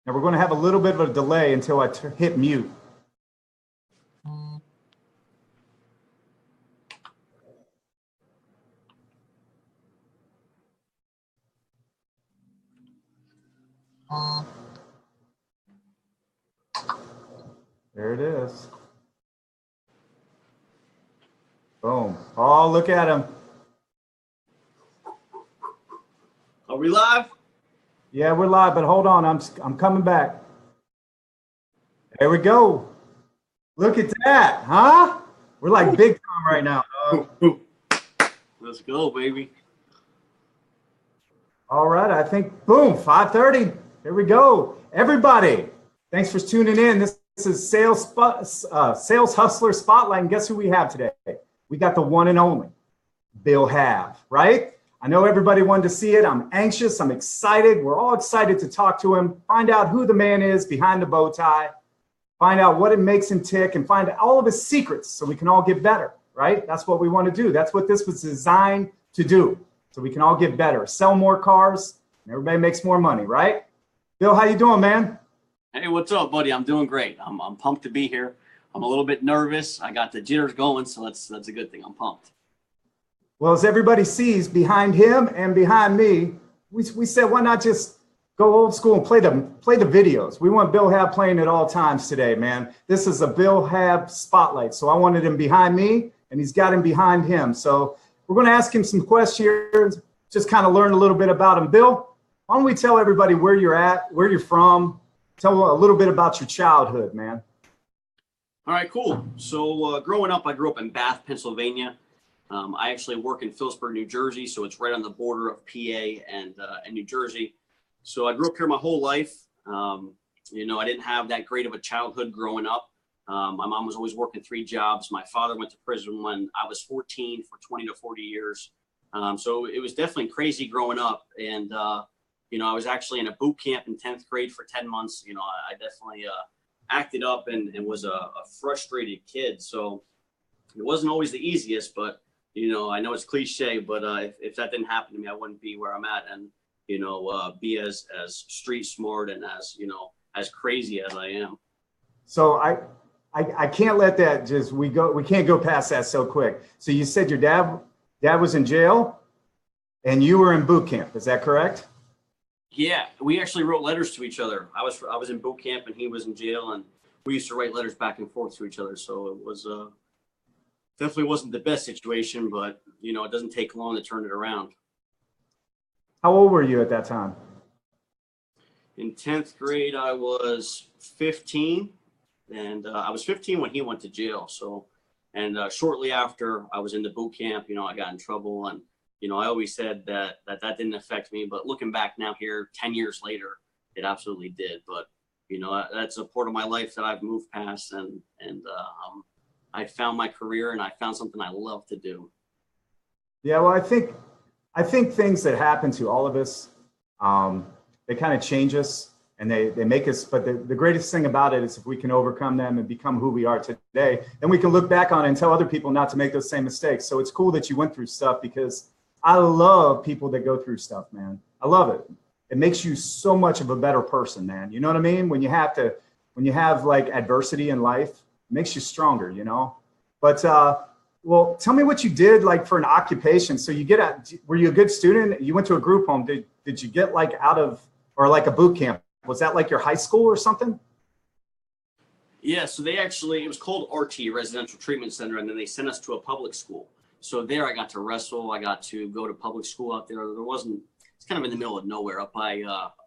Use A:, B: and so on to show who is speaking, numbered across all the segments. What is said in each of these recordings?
A: Now we're going to have a little bit of a delay until I hit mute. There it is. Boom. Oh, look at him.
B: Are we live?
A: Yeah, we're live, but hold on. I'm coming back. There we go. Look at that, huh? We're like big time right now.
B: Let's go, baby.
A: All right, I think, boom, 5:30. Here we go. Everybody, thanks for tuning in. This is Sales Hustler Spotlight, and guess who we have today? We got the one and only Bill Have, right? I know everybody wanted to see it. I'm anxious. I'm excited. We're all excited to talk to him, find out who the man is behind the bow tie, find out what it makes him tick, and find all of his secrets so we can all get better, right? That's what we want to do. That's what this was designed to do, so we can all get better, sell more cars, and everybody makes more money, right? Bill, how you doing, man?
B: Hey, what's up, buddy? I'm doing great. I'm pumped to be here. I'm a little bit nervous. I got the jitters going, so that's a good thing. I'm pumped.
A: Well, as everybody sees, behind him and behind me, we said, why not just go old school and play the videos? We want Bill Have playing at all times today, man. This is a Bill Have spotlight. So I wanted him behind me, and he's got him behind him. So we're going to ask him some questions, just kind of learn a little bit about him. Bill, why don't we tell everybody where you're at, where you're from, tell a little bit about your childhood, man.
B: All right, cool. So growing up, I grew up in Bath, Pennsylvania. I actually work in Phillipsburg, New Jersey, so it's right on the border of PA and New Jersey. So I grew up here my whole life. I didn't have that great of a childhood growing up. My mom was always working 3 jobs. My father went to prison when I was 14 for 20 to 40 years. So it was definitely crazy growing up. And, I was actually in a boot camp in 10th grade for 10 months. I definitely acted up and was a frustrated kid. So it wasn't always the easiest, but I know it's cliche, but if that didn't happen to me, I wouldn't be where I'm at and, be as street smart and as crazy as I am.
A: So I can't let that we can't go past that so quick. So you said your dad was in jail and you were in boot camp. Is that correct?
B: Yeah, we actually wrote letters to each other. I was in boot camp and he was in jail, and we used to write letters back and forth to each other. So it was definitely wasn't the best situation, but it doesn't take long to turn it around.
A: How old were you at that time?
B: In 10th grade, I was 15, and I was 15 when he went to jail. So, and shortly after I was in the boot camp, I got in trouble, and I always said that didn't affect me, but looking back now here, 10 years later, it absolutely did. But that's a part of my life that I've moved past, and I found my career and I found something I love to do.
A: Yeah, well, I think things that happen to all of us, they kind of change us and they make us. But the greatest thing about it is if we can overcome them and become who we are today, then we can look back on it and tell other people not to make those same mistakes. So it's cool that you went through stuff, because I love people that go through stuff, man. I love it. It makes you so much of a better person, man. You know what I mean? When you have like adversity in life, it makes you stronger, But well, tell me what you did like for an occupation. So were you a good student? You went to a group home. Did you get like out of, or like a boot camp? Was that like your high school or something?
B: Yeah, so it was called RT, Residential Treatment Center, and then they sent us to a public school. So there I got to wrestle. I got to go to public school out there. It's kind of in the middle of nowhere up by,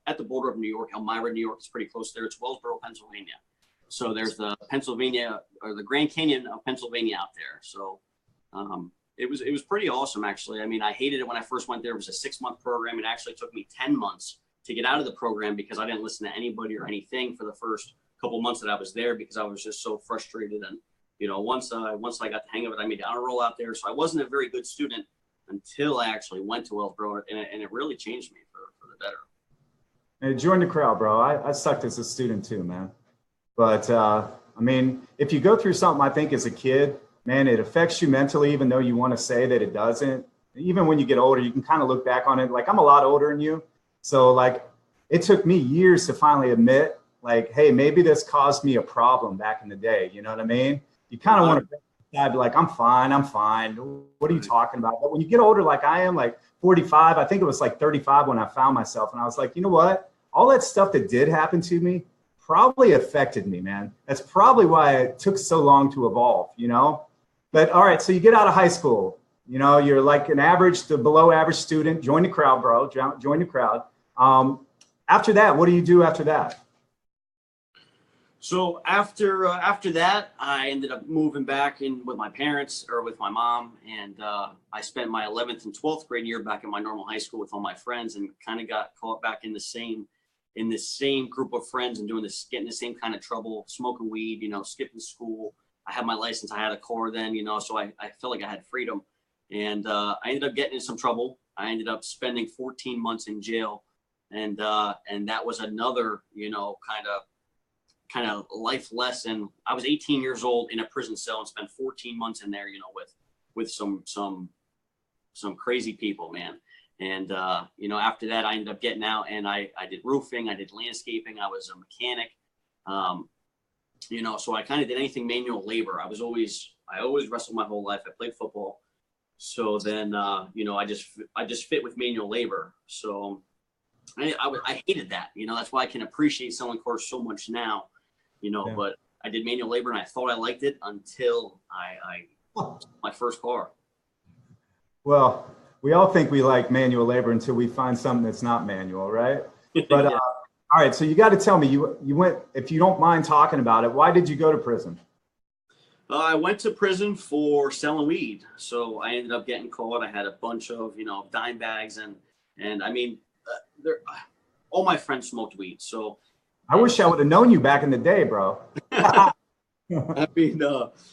B: at the border of New York. Elmira, New York is pretty close there. It's Wellsboro, Pennsylvania. So there's the Pennsylvania, or the Grand Canyon of Pennsylvania out there. So it was pretty awesome, actually. I mean, I hated it when I first went there. It was a 6-month program. It actually took me 10 months to get out of the program because I didn't listen to anybody or anything for the first couple months that I was there, because I was just so frustrated. And, once I got the hang of it, I made honor roll out there. So I wasn't a very good student until I actually went to Wellsboro, and it really changed me for the better.
A: Hey, join the crowd, bro. I sucked as a student too, man. But I mean, if you go through something, I think as a kid, man, it affects you mentally, even though you want to say that it doesn't. Even when you get older, you can kind of look back on it. Like, I'm a lot older than you. So like, it took me years to finally admit, like, hey, maybe this caused me a problem back in the day. You know what I mean? You kind of want to be like, I'm fine. What are you talking about? But when you get older, like I am, like 45, I think it was like 35 when I found myself. And I was like, you know what? All that stuff that did happen to me probably affected me, man. That's probably why it took so long to evolve, you know? But all right, so you get out of high school, you know, you're like an average to below average student. Join the crowd, bro. Join the crowd. After that, what do you do after that?
B: So after that, I ended up moving back in with my parents or with my mom, and I spent my 11th and 12th grade year back in my normal high school with all my friends, and kind of got caught back in the same group of friends and getting the same kind of trouble, smoking weed, you know, skipping school. I had my license, I had a car then, you know, so I felt like I had freedom, and I ended up getting in some trouble. I ended up spending 14 months in jail, and that was another, you know, kind of life lesson. I was 18 years old in a prison cell and spent 14 months in there, you know, with some crazy people, man. And, you know, after that, I ended up getting out, and I did roofing, I did landscaping, I was a mechanic, you know, so I kind of did anything manual labor. I always wrestled my whole life. I played football. So then, you know, I just fit with manual labor. So I hated that, you know, that's why I can appreciate selling cars so much now. You know, yeah. But I did manual labor and I thought I liked it until I my first car.
A: Well, we all think we like manual labor until we find something that's not manual, right? But
B: yeah.
A: All right, so you got to tell me, you went, if you don't mind talking about it, why did you go to prison?
B: I went to prison for selling weed. So I ended up getting caught. I had a bunch of, you know, dime bags, and I mean, all my friends smoked weed. So
A: I wish I would have known you back in the day, bro.
B: I mean,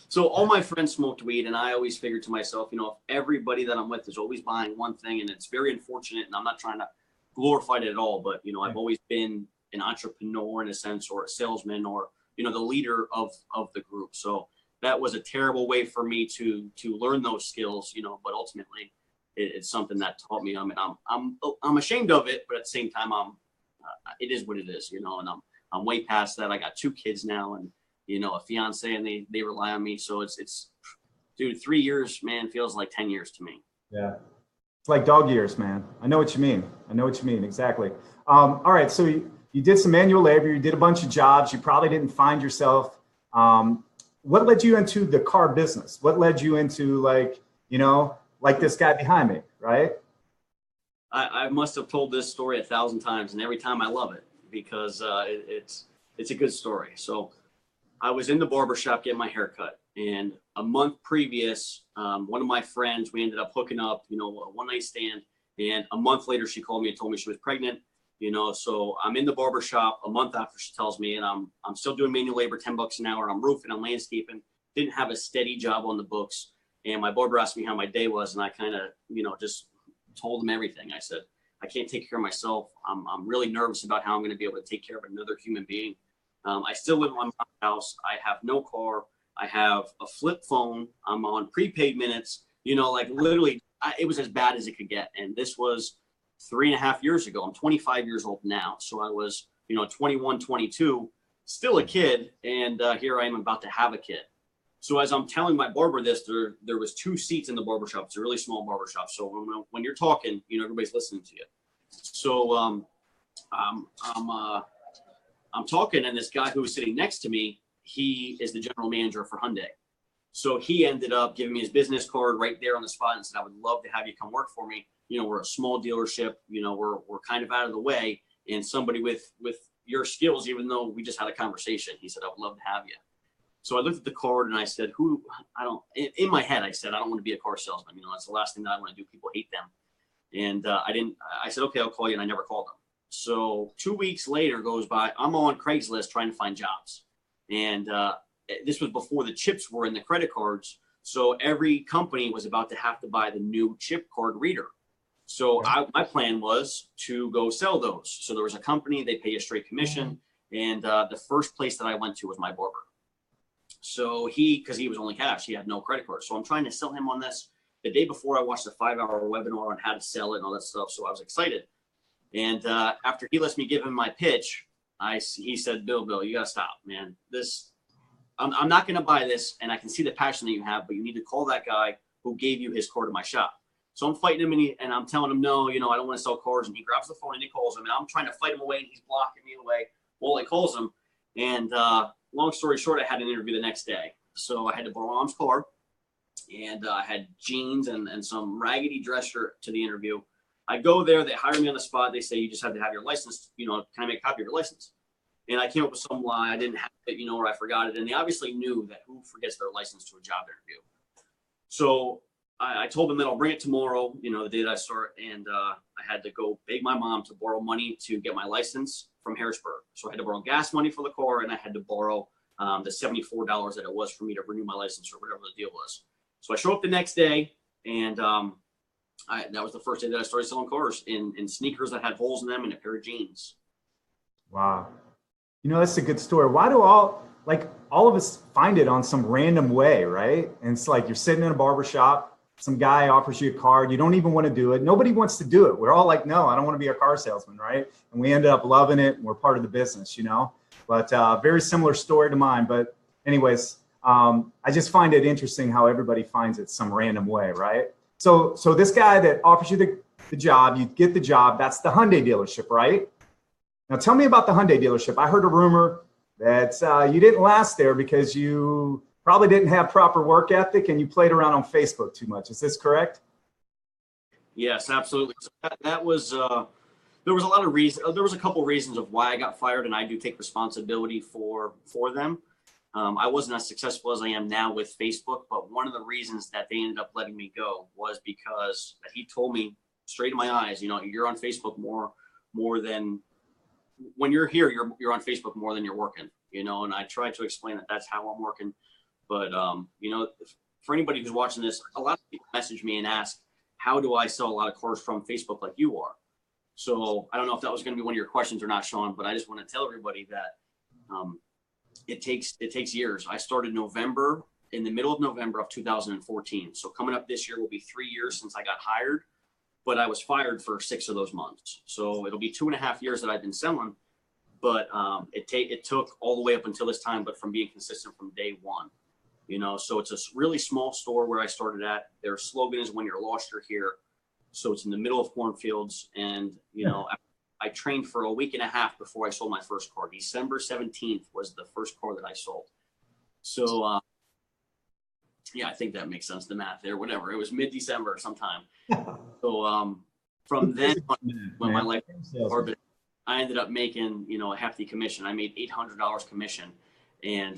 B: so all my friends smoked weed, and I always figured to myself, you know, if everybody that I'm with is always buying one thing, and it's very unfortunate, and I'm not trying to glorify it at all, but, you know, I've always been an entrepreneur in a sense, or a salesman, or, you know, the leader of the group. So that was a terrible way for me to learn those skills, you know, but ultimately it's something that taught me. I mean, I'm ashamed of it, but at the same time, it is what it is, you know, and I'm way past that. I got 2 kids now, and, you know, a fiance, and they rely on me. So it's, dude, 3 years, man, feels like 10 years to me.
A: Yeah. It's like dog years, man. I know what you mean. Exactly. All right. So you did some manual labor, you did a bunch of jobs. You probably didn't find yourself. What led you into the car business? What led you into, like, you know, like this guy behind me, right?
B: I must have told this story 1,000 times, and every time I love it because it's a good story. So I was in the barbershop getting my hair cut, and a month previous, one of my friends, we ended up hooking up, you know, a one-night stand, and a month later she called me and told me she was pregnant, you know. So I'm in the barbershop a month after she tells me, and I'm still doing manual labor, $10 an hour, and I'm roofing, I'm landscaping, didn't have a steady job on the books. And my barber asked me how my day was, and I kind of, you know, just told him everything. I said, I can't take care of myself. I'm really nervous about how I'm going to be able to take care of another human being. I still live in my mom's house. I have no car. I have a flip phone. I'm on prepaid minutes, you know, like literally it was as bad as it could get. And this was 3.5 years ago. I'm 25 years old now. So I was, you know, 21, 22, still a kid. And here I am about to have a kid. So as I'm telling my barber this, there was 2 seats in the barbershop. It's a really small barbershop. So when you're talking, you know, everybody's listening to you. So I'm talking, and this guy who was sitting next to me, he is the general manager for Hyundai. So he ended up giving me his business card right there on the spot and said, I would love to have you come work for me. You know, we're a small dealership, you know, we're kind of out of the way, and somebody with your skills, even though we just had a conversation, he said, I would love to have you. So I looked at the card and I said, in my head, I said, I don't want to be a car salesman. You know, that's the last thing that I want to do. People hate them. And I said, okay, I'll call you. And I never called them. So 2 weeks later goes by. I'm on Craigslist trying to find jobs. And this was before the chips were in the credit cards. So every company was about to have to buy the new chip card reader. So my plan was to go sell those. So there was a company, they pay a straight commission. And the first place that I went to was my barber. So because he was only cash, he had no credit card. So I'm trying to sell him on this. The day before, I watched a 5-hour webinar on how to sell it and all that stuff. So I was excited. And after he lets me give him my pitch, he said, Bill, you got to stop, man. I'm not going to buy this. And I can see the passion that you have, but you need to call that guy who gave you his car to my shop. So I'm fighting him and I'm telling him, no, I don't want to sell cars. And he grabs the phone and he calls him. And I'm trying to fight him away and he's blocking me away while he calls him. And long story short, I had an interview the next day. So I had to borrow Mom's car and I had jeans and some raggedy dress shirt to the interview. I go there, they hire me on the spot. They say, you just have to have your license. Can I make a copy of your license? And I came up with some lie. I didn't have it, or I forgot it. And they obviously knew that who forgets their license to a job interview. So I told them that I'll bring it tomorrow, the day that I start. And I had to go beg my mom to borrow money to get my license from Harrisburg. So I had to borrow gas money for the car and I had to borrow the $74 that it was for me to renew my license or whatever the deal was. So I show up the next day and that was the first day that I started selling cars in sneakers that had holes in them and a pair of jeans.
A: Wow. That's a good story. Why do all of us find it on some random way, right? And it's like you're sitting in a barber shop, some guy offers you a card, you don't even want to do it. Nobody wants to do it. We're all like, no, I don't want to be a car salesman, right? And we ended up loving it and we're part of the business, But very similar story to mine. But anyways, I just find it interesting how everybody finds it some random way, right? So this guy that offers you the job, you get the job, that's the Hyundai dealership, right? Now tell me about the Hyundai dealership. I heard a rumor that you didn't last there because you probably didn't have proper work ethic and you played around on Facebook too much. Is this correct?
B: Yes, absolutely. So that was, there was a lot of reasons. There was a couple reasons of why I got fired, and I do take responsibility for them. I wasn't as successful as I am now with Facebook, but one of the reasons that they ended up letting me go was because he told me straight in my eyes, you're on Facebook more than when you're here, you're on Facebook more than you're working, and I tried to explain that that's how I'm working. But, for anybody who's watching this, a lot of people message me and ask, how do I sell a lot of cars from Facebook like you are? So I don't know if that was going to be one of your questions or not, Shawn, but I just want to tell everybody that, it takes years. I started in the middle of November of 2014. So coming up this year will be 3 years since I got hired, but I was fired for 6 of those months. So it'll be 2.5 years that I've been selling, but it took all the way up until this time, but from being consistent from day one, so it's a really small store where I started at. Their slogan is when you're lost, you're here. So it's in the middle of cornfields. And, I trained for a week and a half before I sold my first car. December 17th was the first car that I sold. So, I think that makes sense, the math there, whatever. It was mid-December sometime. So from then on, when my life started, I ended up making, a hefty commission. I made $800 commission. And,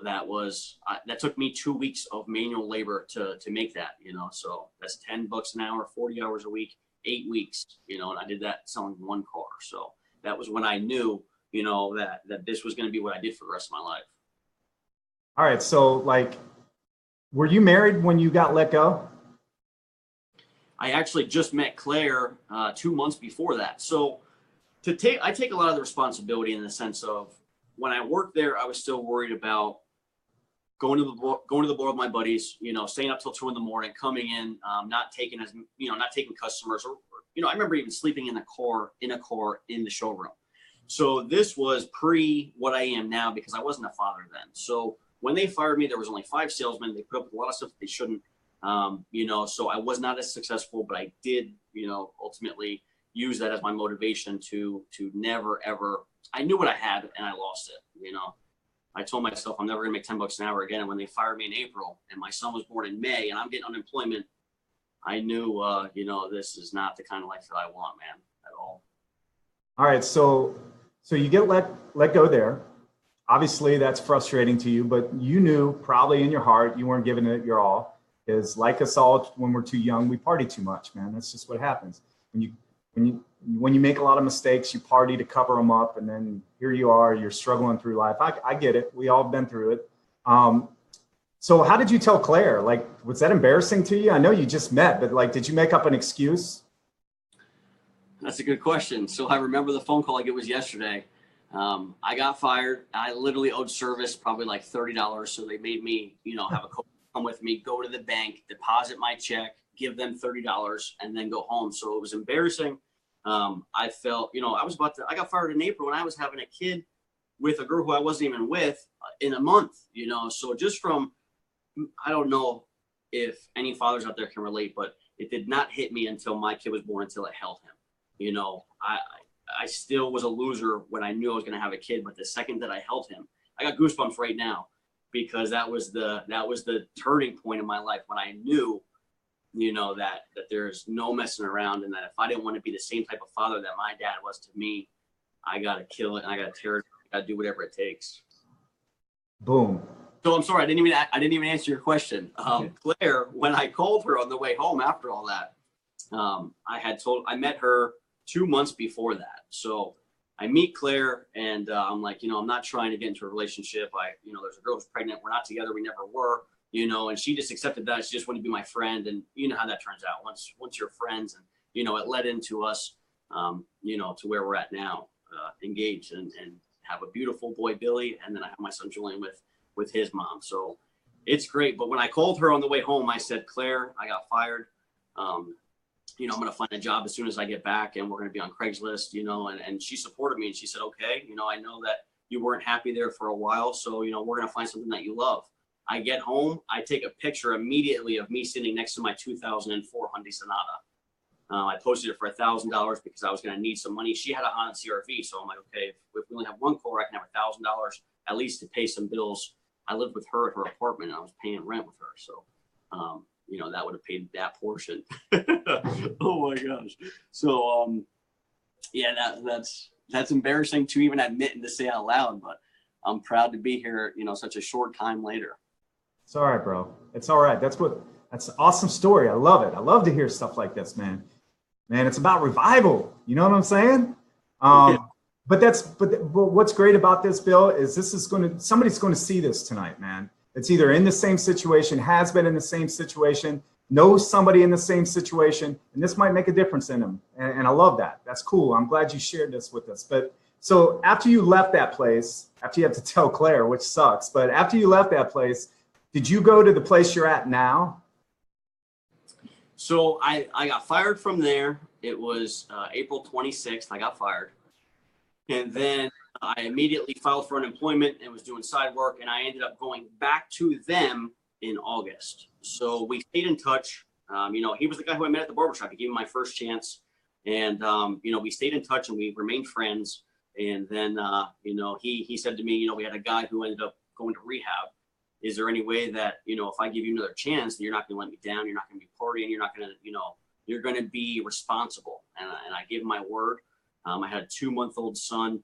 B: that took me 2 weeks of manual labor to make that, so that's $10 an hour, 40 hours a week, 8 weeks, and I did that selling one car. So that was when I knew, that this was going to be what I did for the rest of my life.
A: All right. So were you married when you got let go?
B: I actually just met Claire 2 months before that. So I take a lot of the responsibility in the sense of when I worked there, I was still worried about going to the bar with my buddies, staying up till 2 a.m, coming in, not taking customers or I remember even sleeping in a car in the showroom. So this was pre what I am now because I wasn't a father then. So when they fired me, there was only 5 salesmen. They put up with a lot of stuff that they shouldn't, so I was not as successful, but I did, ultimately use that as my motivation to never, ever, I knew what I had and I lost it. I told myself I'm never gonna make $10 an hour again. And when they fired me in April and my son was born in May and I'm getting unemployment, I knew, this is not the kind of life that I want, man, at all.
A: All right. So you get let go there. Obviously that's frustrating to you, but you knew probably in your heart, you weren't giving it your all because like us all, when we're too young, we party too much, man. That's just what happens. When you make a lot of mistakes, you party to cover them up. And then here you are, you're struggling through life. I get it. We all been through it. So how did you tell Claire? Was that embarrassing to you? I know you just met, but did you make up an excuse?
B: That's a good question. So I remember the phone call like it was yesterday. I got fired. I literally owed service probably like $30. So they made me, have a coach come with me, go to the bank, deposit my check, give them $30 and then go home. So it was embarrassing. I felt, I got fired in April and I was having a kid with a girl who I wasn't even with in a month, so just from, I don't know if any fathers out there can relate, but it did not hit me until my kid was born, until I held him. I still was a loser when I knew I was going to have a kid, but the second that I held him, I got goosebumps right now, because that was the turning point in my life when I knew, that there's no messing around, and that if I didn't want to be the same type of father that my dad was to me, I got to kill it and I got to tear it. I got to do whatever it takes.
A: Boom.
B: So I'm sorry, I didn't even answer your question. Claire, when I called her on the way home after all that, I met her 2 months before that. So I meet Claire and I'm like, I'm not trying to get into a relationship. There's a girl who's pregnant. We're not together. We never were, and she just accepted that. She just wanted to be my friend. And you know how that turns out once you're friends, and, it led into us, to where we're at now, engaged and have a beautiful boy, Billy. And then I have my son, Julian, with his mom. So it's great. But when I called her on the way home, I said, Claire, I got fired. I'm going to find a job as soon as I get back, and we're going to be on Craigslist, and she supported me, and she said, okay, I know that you weren't happy there for a while. So, we're going to find something that you love. I get home, I take a picture immediately of me sitting next to my 2004 Hyundai Sonata. I posted it for $1,000 because I was going to need some money. She had a Honda CR-V. So I'm like, okay, if we only have one car, I can have $1,000 at least to pay some bills. I lived with her at her apartment and I was paying rent with her. So, that would have paid that portion. Oh my gosh. So, that's embarrassing to even admit and to say out loud, but I'm proud to be here, such a short time later.
A: It's all right, bro. It's all right. That's an awesome story. I love it. I love to hear stuff like this, man. Man, it's about revival. You know what I'm saying?
B: Yeah.
A: But what's great about this, Bill, is somebody's going to see this tonight, man. It's either in the same situation, has been in the same situation, knows somebody in the same situation, and this might make a difference in them. And I love that. That's cool. I'm glad you shared this with us. But so after you left that place, after you have to tell Claire, which sucks, but after you left that place, did you go to the place you're at now?
B: So I got fired from there. It was April 26th. I got fired. And then I immediately filed for unemployment and was doing side work. And I ended up going back to them in August. So we stayed in touch. He was the guy who I met at the barbershop. He gave me my first chance. And, we stayed in touch and we remained friends. And then, he said to me, we had a guy who ended up going to rehab. Is there any way that, if I give you another chance, that you're not going to let me down? You're not going to be partying. You're not going to, you're going to be responsible. And I gave my word. I had a 2-month-old son,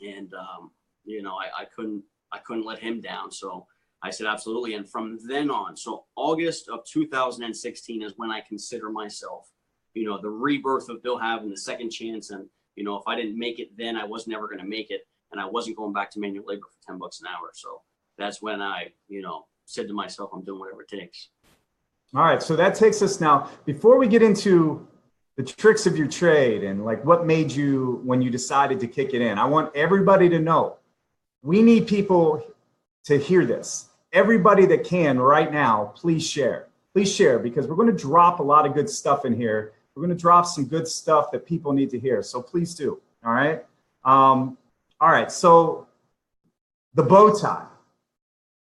B: and I couldn't let him down. So I said absolutely. And from then on, so August of 2016 is when I consider myself, the rebirth of Bill having the second chance. And if I didn't make it then, I was never going to make it, and I wasn't going back to manual labor for $10 an hour. So that's when I said to myself, I'm doing whatever it takes.
A: All right. So that takes us now, before we get into the tricks of your trade and like what made you when you decided to kick it in, I want everybody to know, we need people to hear this. Everybody that can right now, please share, because we're going to drop a lot of good stuff in here. We're going to drop some good stuff that people need to hear. So please do. All right. All right. So the bow tie,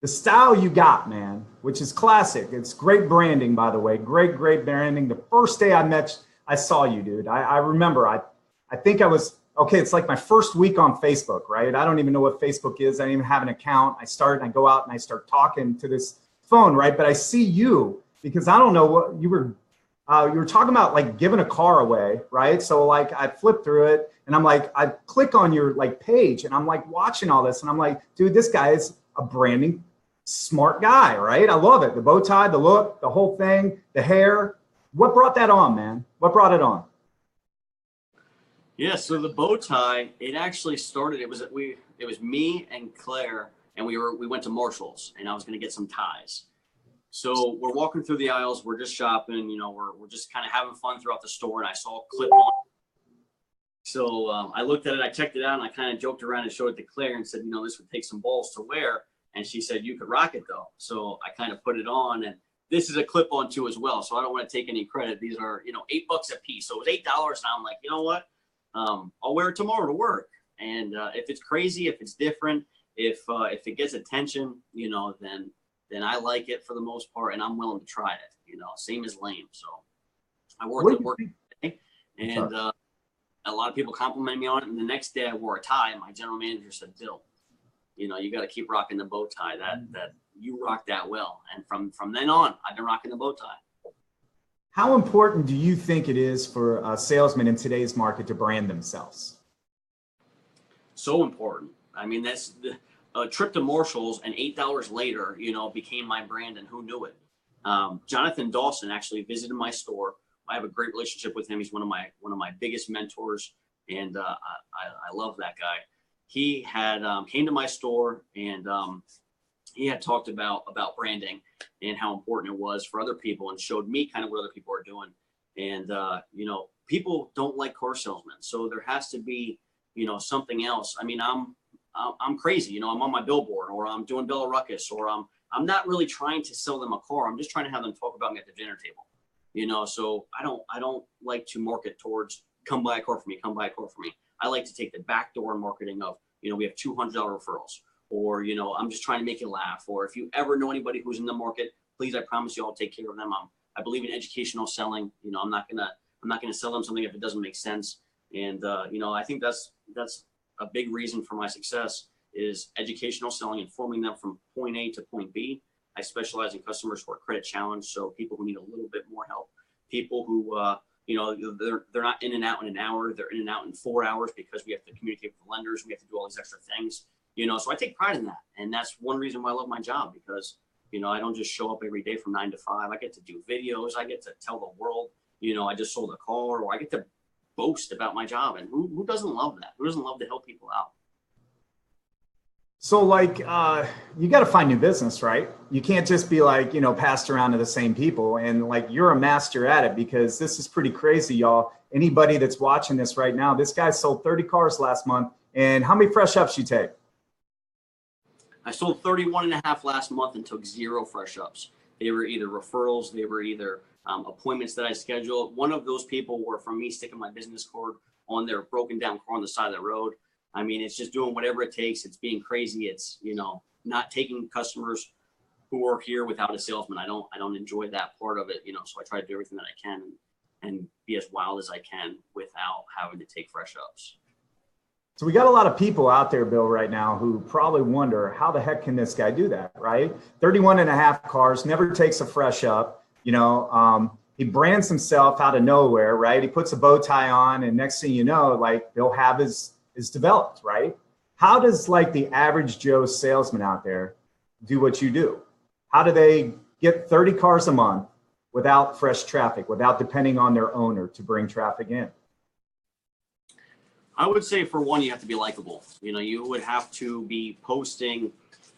A: the style you got, man, which is classic. It's great branding, by the way. Great branding. The first day I saw you, dude. I remember, I think I was, okay, it's like my first week on Facebook, right? I don't even know what Facebook is. I don't even have an account. I go out and I start talking to this phone, right? But I see you because I don't know what you were talking about, like giving a car away, right? So like I flipped through it and I'm like, I click on your like page and I'm like watching all this and I'm like, dude, this guy is a branding smart guy, right? I love it. The bow tie, the look, the whole thing, the hair. What brought that on, man? What brought it on?
B: Yeah, so the bow tie, it actually started. It was me and Claire, and we went to Marshall's, and I was going to get some ties. So we're walking through the aisles, we're just shopping, we're just kind of having fun throughout the store, and I saw a clip on. So I looked at it, I checked it out, and I kind of joked around and showed it to Claire and said, this would take some balls to wear. And she said, you could rock it though. So I kind of put it on, and this is a clip-on too as well, so I don't want to take any credit. These are, $8 a piece, so it was $8, and I'm like, you know what? I'll wear it tomorrow to work. And if it's crazy, if it's different, if it gets attention, then I like it for the most part, and I'm willing to try it. Same as lame. So I wore it to work today, and a lot of people complimented me on it. And the next day I wore a tie, and my general manager said, "Bill, you got to keep rocking the bow tie. That you rock that well." And from then on, I've been rocking the bow tie.
A: How important do you think it is for a salesman in today's market to brand themselves?
B: So important. I mean, that's a trip to Marshall's, and $8 later, became my brand, and who knew it? Jonathan Dawson actually visited my store. I have a great relationship with him. He's one of my biggest mentors, and I love that guy. He had came to my store, and he had talked about branding and how important it was for other people, and showed me kind of what other people are doing. And people don't like car salesmen, so there has to be something else. I mean, I'm crazy, I'm on my billboard, or I'm doing Bella Ruckus, or I'm not really trying to sell them a car. I'm just trying to have them talk about me at the dinner table. So I don't like to market towards come buy a car for me, come buy a car for me. I like to take the backdoor marketing of, we have $200 referrals, or, I'm just trying to make you laugh. Or if you ever know anybody who's in the market, please, I promise you I'll take care of them. I believe in educational selling. I'm not going to sell them something if it doesn't make sense. And, I think that's a big reason for my success is educational selling, informing them from point A to point B. I specialize in customers who are credit challenged, so people who need a little bit more help, people who, they're not in and out in an hour, they're in and out in 4 hours because we have to communicate with the lenders, we have to do all these extra things, so I take pride in that. And that's one reason why I love my job, because, I don't just show up every day from 9 to 5. I get to do videos, I get to tell the world, I just sold a car, or I get to boast about my job. And who doesn't love that? Who doesn't love to help people out?
A: So you got to find new business, right? You can't just be passed around to the same people. And you're a master at it, because this is pretty crazy, y'all. Anybody that's watching this right now, this guy sold 30 cars last month. And how many fresh ups you take?
B: I sold 31 and a half last month and took 0 fresh ups. They were either referrals, they were either appointments that I scheduled. One of those people were from me sticking my business card on their broken down car on the side of the road. I mean, it's just doing whatever it takes. It's being crazy. It's, not taking customers who are here without a salesman. I don't enjoy that part of it, so I try to do everything that I can and be as wild as I can without having to take fresh ups.
A: So we got a lot of people out there, Bill, right now who probably wonder, how the heck can this guy do that, right? 31 and a half cars, never takes a fresh up, he brands himself out of nowhere, right? He puts a bow tie on, and next thing you know, they'll have his developed, right? How does the average Joe salesman out there do what you do? How do they get 30 cars a month without fresh traffic, without depending on their owner to bring traffic in?
B: I would say, for one, you have to be likable. You would have to be posting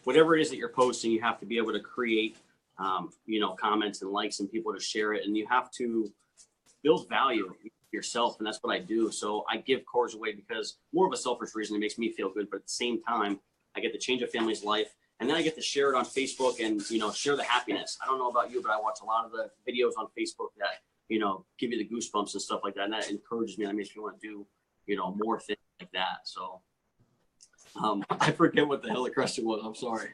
B: whatever it is that you're posting. You have to be able to create, comments and likes and people to share it. And you have to build value yourself. And that's what I do. So I give cars away because more of a selfish reason. It makes me feel good. But at the same time, I get to change a family's life. And then I get to share it on Facebook and, share the happiness. I don't know about you, but I watch a lot of the videos on Facebook that, give you the goosebumps and stuff like that. And that encourages me. That makes me want to do, more things like that. So I forget what the hell the question was. I'm sorry.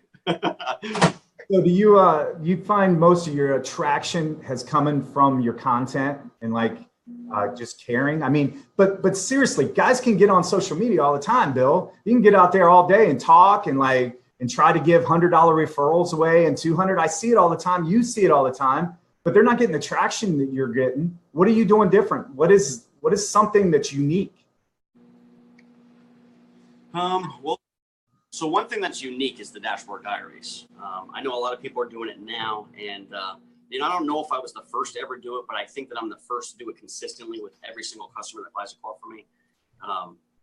A: So do you find most of your attraction has come from your content and just caring? I mean, but seriously, guys can get on social media all the time, Bill. You can get out there all day and talk and try to give $100 referrals away and 200. I see it all the time. You see it all the time, but they're not getting the traction that you're getting. What are you doing different? What is something that's unique?
B: So one thing that's unique is the dashboard diaries. I know a lot of people are doing it now, and I don't know if I was the first to ever do it, but I think that I'm the first to do it consistently with every single customer that buys a car from me.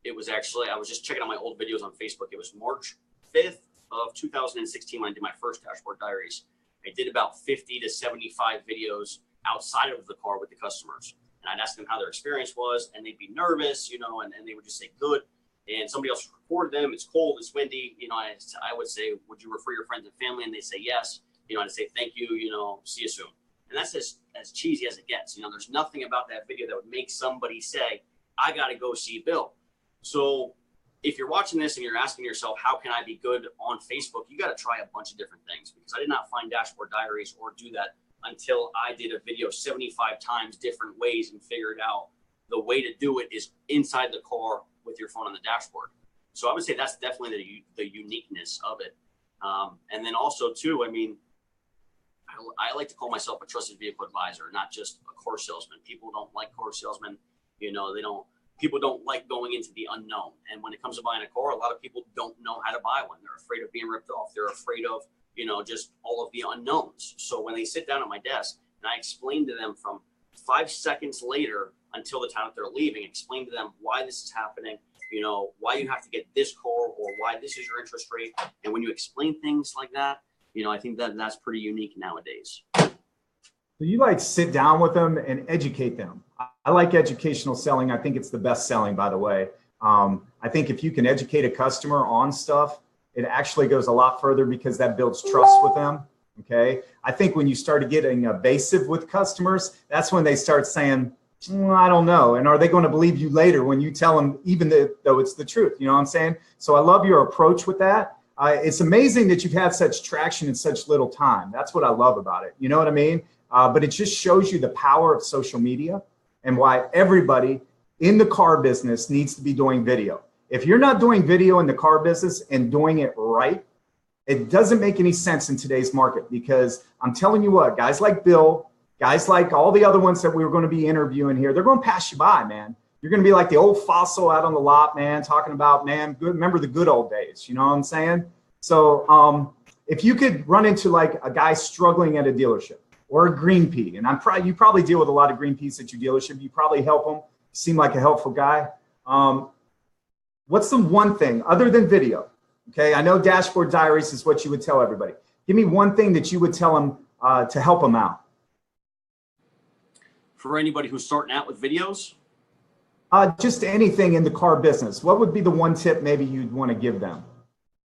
B: It was actually, I was just checking out my old videos on Facebook. It was March 5th of 2016 when I did my first dashboard diaries. I did about 50 to 75 videos outside of the car with the customers. And I'd ask them how their experience was, and they'd be nervous, and they would just say good. And somebody else recorded them. It's cold, it's windy. I would say, would you refer your friends and family? And they say yes. and say, thank you, see you soon. And that's as cheesy as it gets. There's nothing about that video that would make somebody say, I got to go see Bill. So if you're watching this and you're asking yourself, how can I be good on Facebook? You got to try a bunch of different things, because I did not find Dashboard Diaries or do that until I did a video 75 times different ways and figured out the way to do it is inside the car with your phone on the dashboard. So I would say that's definitely the uniqueness of it. And then also too, I like to call myself a trusted vehicle advisor, not just a car salesman. People don't like car salesmen. People don't like going into the unknown. And when it comes to buying a car, a lot of people don't know how to buy one. They're afraid of being ripped off. They're afraid of, just all of the unknowns. So when they sit down at my desk and I explain to them from 5 seconds later until the time that they're leaving, explain to them why this is happening, why you have to get this car or why this is your interest rate. And when you explain things like that, I think that's pretty unique nowadays.
A: So you sit down with them and educate them. I like educational selling. I think it's the best selling, by the way. I think if you can educate a customer on stuff, it actually goes a lot further because that builds trust with them. Okay. I think when you started getting evasive with customers, that's when they start saying, I don't know. And are they going to believe you later when you tell them, even though it's the truth? You know what I'm saying? So I love your approach with that. It's amazing that you've had such traction in such little time. That's what I love about it. You know what I mean? But it just shows you the power of social media and why everybody in the car business needs to be doing video. If you're not doing video in the car business and doing it right, it doesn't make any sense in today's market, because I'm telling you what, guys like Bill, guys like all the other ones that we were going to be interviewing here, they're going to pass you by, man. You're going to be like the old fossil out on the lot, man, talking about, man, remember the good old days. You know what I'm saying? So if you could run into like a guy struggling at a dealership or a green pea, and you probably deal with a lot of green peas at your dealership. You probably help them. You seem like a helpful guy. What's the one thing other than video? Okay, I know Dashboard Diaries is what you would tell everybody. Give me one thing that you would tell them to help them out.
B: For anybody who's starting out with videos?
A: Just anything in the car business. What would be the one tip maybe you'd want to give them?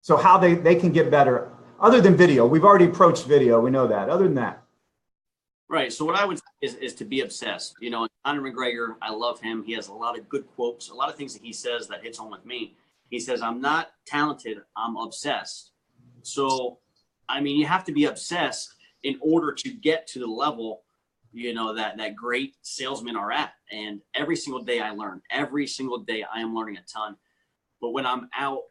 A: So how they can get better, other than video. We've already approached video. We know that. Other than that.
B: Right. So what I would say is to be obsessed. Conor McGregor, I love him. He has a lot of good quotes, a lot of things that he says that hits home with me. He says, I'm not talented, I'm obsessed. So, you have to be obsessed in order to get to the level, that great salesmen are at. And every single day I learn. Every single day I am learning a ton. But when I'm out,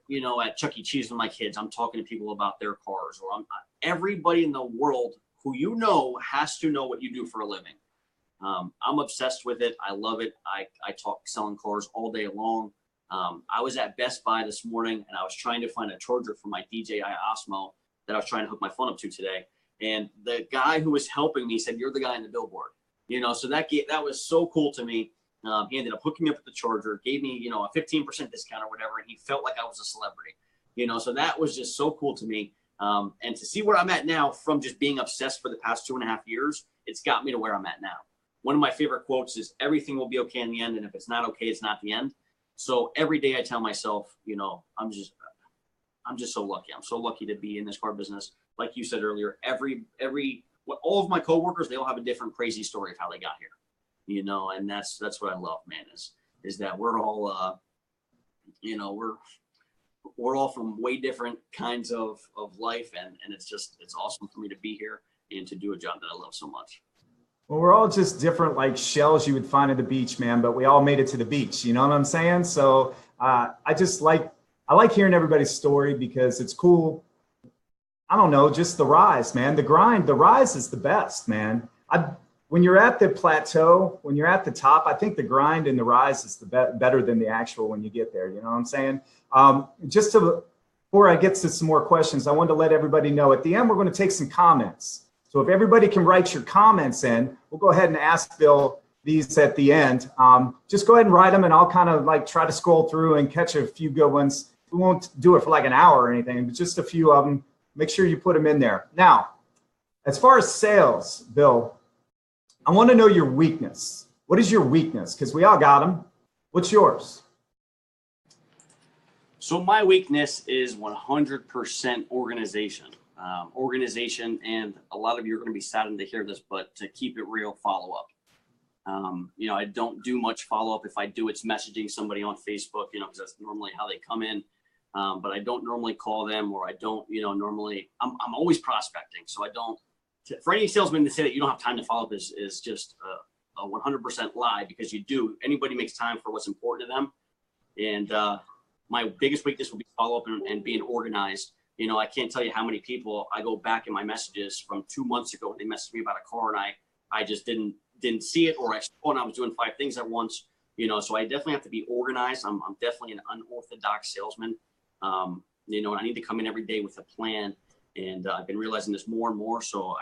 B: at Chuck E. Cheese with my kids, I'm talking to people about their cars, or everybody in the world who has to know what you do for a living. I'm obsessed with it. I love it. I talk selling cars all day long. I was at Best Buy this morning and I was trying to find a charger for my DJI Osmo that I was trying to hook my phone up to today. And the guy who was helping me said, you're the guy in the billboard, so that was so cool to me. He ended up hooking me up with the charger, gave me, a 15% discount or whatever. And he felt like I was a celebrity, so that was just so cool to me. And to see where I'm at now from just being obsessed for the past 2.5 years, it's got me to where I'm at now. One of my favorite quotes is everything will be okay in the end. And if it's not okay, it's not the end. So every day I tell myself, I'm just so lucky. I'm so lucky to be in this car business. Like you said earlier, all of my coworkers, they all have a different crazy story of how they got here, and that's what I love, man, is that we're all, we're all from way different kinds of life. And it's awesome for me to be here and to do a job that I love so much.
A: Well, we're all just different, like shells you would find at the beach, man, but we all made it to the beach. You know what I'm saying? So I like hearing everybody's story because it's cool. I don't know, just the rise, man, the grind, the rise is the best, man. When you're at the plateau, when you're at the top, I think the grind and the rise is better than the actual when you get there. You know what I'm saying? Before I get to some more questions, I wanted to let everybody know at the end, we're going to take some comments. So if everybody can write your comments in, we'll go ahead and ask Bill these at the end. Just go ahead and write them and I'll kind of try to scroll through and catch a few good ones. We won't do it for like an hour or anything, but just a few of them. Make sure you put them in there. Now, as far as sales, Bill, I want to know your weakness. What is your weakness? Because we all got them. What's yours?
B: So my weakness is 100% organization. organization, and a lot of you are going to be saddened to hear this, but to keep it real, follow up. I don't do much follow up. If I do, it's messaging somebody on Facebook, because that's normally how they come in. But I don't normally call them, or I don't, normally I'm always prospecting. So I don't, for any salesman to say that you don't have time to follow up is just a 100% lie, because you do. Anybody makes time for what's important to them. And my biggest weakness will be follow up and being organized. I can't tell you how many people I go back in my messages from 2 months ago. They messaged me about a car, and I just didn't see it, or I saw and I was doing 5 things at once. So I definitely have to be organized. I'm definitely an unorthodox salesman. And I need to come in every day with a plan. And I've been realizing this more and more. So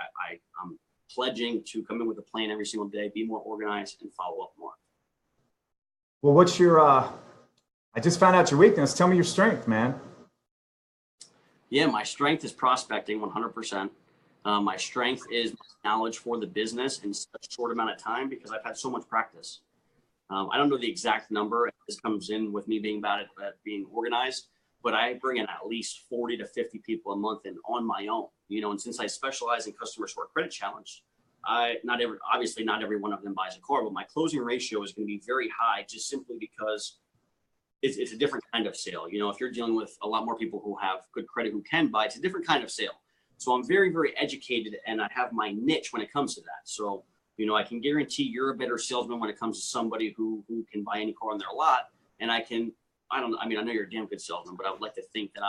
B: I'm pledging to come in with a plan every single day, be more organized, and follow up more.
A: Well, what's your, I just found out your weakness. Tell me your strength, man.
B: Yeah, my strength is prospecting 100%. My strength is knowledge for the business in such a short amount of time, because I've had so much practice. I don't know the exact number. This comes in with me being bad at being organized, but I bring in at least 40 to 50 people a month and on my own, and since I specialize in customer support credit challenge, obviously not every one of them buys a car, but my closing ratio is going to be very high, just simply because it's a different kind of sale. If you're dealing with a lot more people who have good credit who can buy, it's a different kind of sale. So I'm very, very educated, and I have my niche when it comes to that. So, I can guarantee you're a better salesman when it comes to somebody who can buy any car on their lot. And I know you're a damn good salesman, but I would like to think that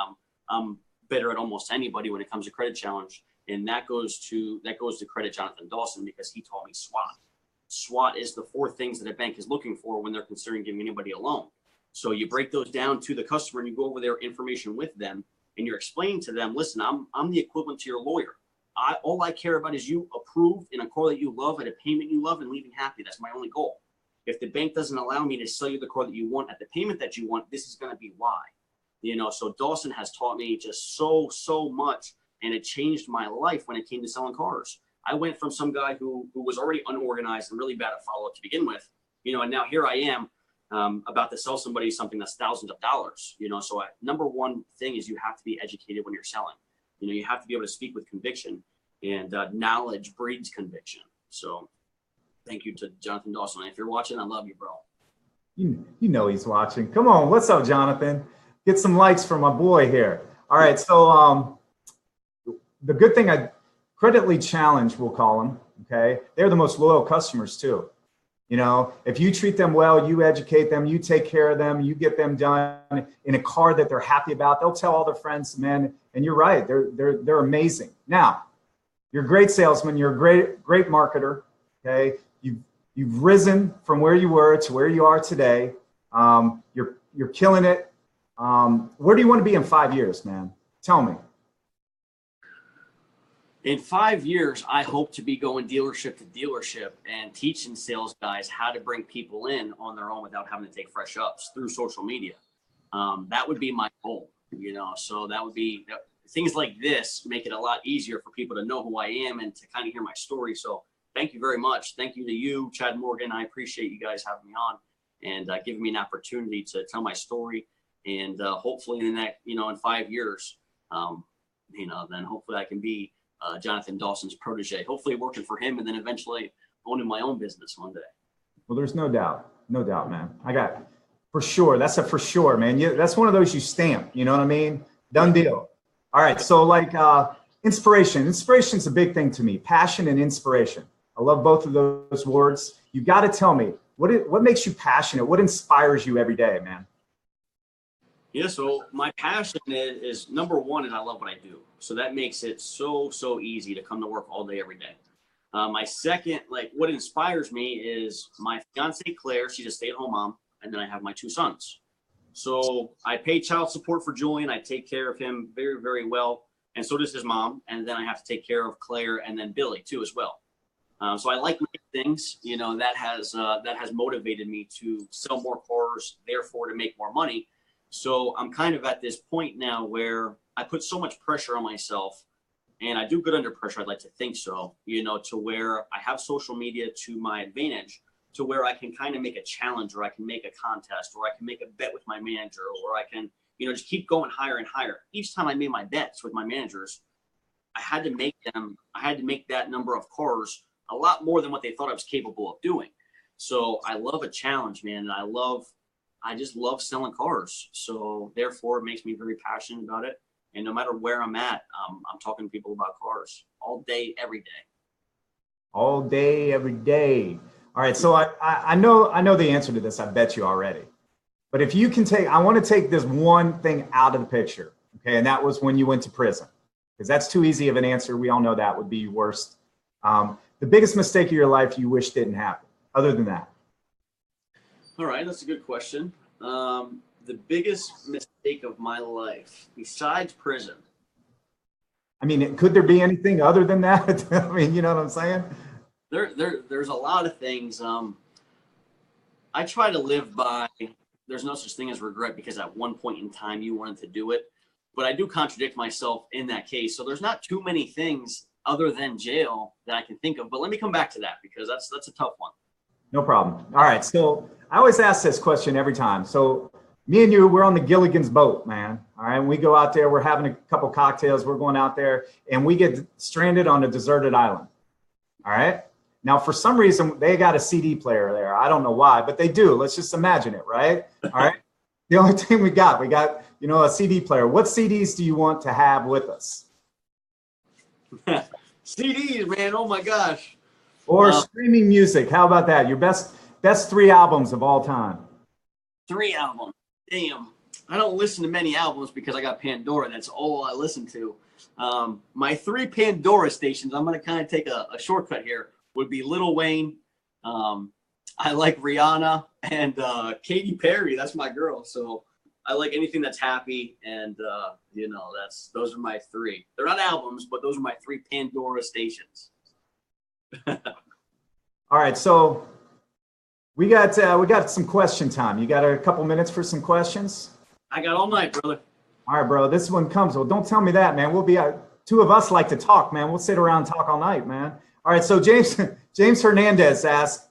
B: I'm better at almost anybody when it comes to credit challenge. And that goes to credit Jonathan Dawson, because he taught me SWOT. SWOT is the 4 things that a bank is looking for when they're considering giving anybody a loan. So you break those down to the customer, and you go over their information with them, and you're explaining to them, listen, I'm the equivalent to your lawyer. All I care about is you approved in a car that you love, at a payment you love, and leaving happy. That's my only goal. If the bank doesn't allow me to sell you the car that you want at the payment that you want, this is going to be why. So Dawson has taught me just so much, and it changed my life when it came to selling cars. I went from some guy who was already unorganized and really bad at follow-up to begin with, and now here I am, about to sell somebody something that's thousands of dollars. So number one thing is you have to be educated when you're selling. You have to be able to speak with conviction, and knowledge breeds conviction. So thank you to Jonathan Dawson. If you're watching, I love you, bro.
A: He's watching. Come on, what's up, Jonathan? Get some likes for my boy here. All right, so the good thing, Credit Lead Challenge, we'll call them. Okay, they're the most loyal customers too. If you treat them well, you educate them, you take care of them, you get them done in a car that they're happy about, they'll tell all their friends, man. And you're right, they're amazing. Now, you're a great salesman, you're a great marketer. Okay, you've risen from where you were to where you are today. You're killing it. Where do you want to be in 5 years, man? Tell me.
B: In 5 years, I hope to be going dealership to dealership and teaching sales guys how to bring people in on their own without having to take fresh ups through social media. That would be my goal, so that would be things like this make it a lot easier for people to know who I am and to kind of hear my story. So thank you very much. Thank you to you, Chad Morgan. I appreciate you guys having me on and giving me an opportunity to tell my story. And hopefully in the next, in 5 years, then hopefully I can be Jonathan Dawson's protege, hopefully working for him, and then eventually owning my own business one day.
A: Well, there's no doubt, man. I got for sure. That's a for sure, man. That's one of those you stamp. You know what I mean? Done deal. All right. So like inspiration. Inspiration's a big thing to me. Passion and inspiration. I love both of those words. You got to tell me what makes you passionate. What inspires you every day, man?
B: Yeah, so my passion is number one, and I love what I do. So that makes it so easy to come to work all day, every day. My second, what inspires me is my fiance, Claire. She's a stay-at-home mom, and then I have my 2 sons. So I pay child support for Julian. I take care of him very, very well, and so does his mom. And then I have to take care of Claire and then Billy too as well. So I like many things. That has motivated me to sell more cars, therefore to make more money. So I'm kind of at this point now where I put so much pressure on myself, and I do good under pressure. I'd like to think so, to where I have social media to my advantage, to where I can kind of make a challenge, or I can make a contest, or I can make a bet with my manager, or I can, just keep going higher and higher. Each time I made my bets with my managers, I had to make that number of cars a lot more than what they thought I was capable of doing. So I love a challenge, man. And I just love selling cars. So therefore it makes me very passionate about it. And no matter where I'm at, I'm talking to people about cars all day, every day.
A: All day, every day. All right. So I know the answer to this. I bet you already. But if you can I want to take this one thing out of the picture. Okay. And that was when you went to prison, because that's too easy of an answer. We all know that would be your worst. The biggest mistake of your life you wish didn't happen, other than that.
B: All right. That's a good question. The biggest mistake of my life besides prison.
A: I mean, could there be anything other than that? I mean, you know what I'm saying?
B: There's a lot of things. I try to live by, there's no such thing as regret, because at one point in time you wanted to do it, but I do contradict myself in that case. So there's not too many things other than jail that I can think of, but let me come back to that, because that's a tough one.
A: No problem. All right. So I always ask this question every time. So me and you, we're on the Gilligan's boat, man. All right. We go out there, we're having a couple cocktails, we're going out there, and we get stranded on a deserted island. All right. Now, for some reason, they got a CD player there. I don't know why, but they do. Let's just imagine it, right? All right. The only thing we got, a CD player. What CDs do you want to have with us?
B: CDs, man. Oh my gosh.
A: Or streaming music. How about that? Your best 3 albums of all time.
B: 3 albums. Damn. I don't listen to many albums because I got Pandora. That's all I listen to. My 3 Pandora stations, I'm going to kind of take a shortcut here, would be Lil Wayne. I like Rihanna and Katy Perry. That's my girl. So I like anything that's happy. And, those are my 3. They're not albums, but those are my 3 Pandora stations.
A: All right. So we got some question time. You got a couple minutes for some questions?
B: I got all night, brother.
A: All right, bro. This one comes. Well, don't tell me that, man. We'll be 2 of us like to talk, man. We'll sit around and talk all night, man. All right. So James Hernandez asked,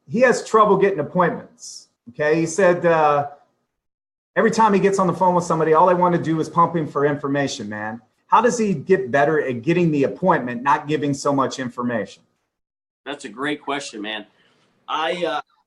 A: he has trouble getting appointments. Okay. He said, every time he gets on the phone with somebody, all they want to do is pump him for information, man. How does he get better at getting the appointment, not giving so much information?
B: That's a great question, man.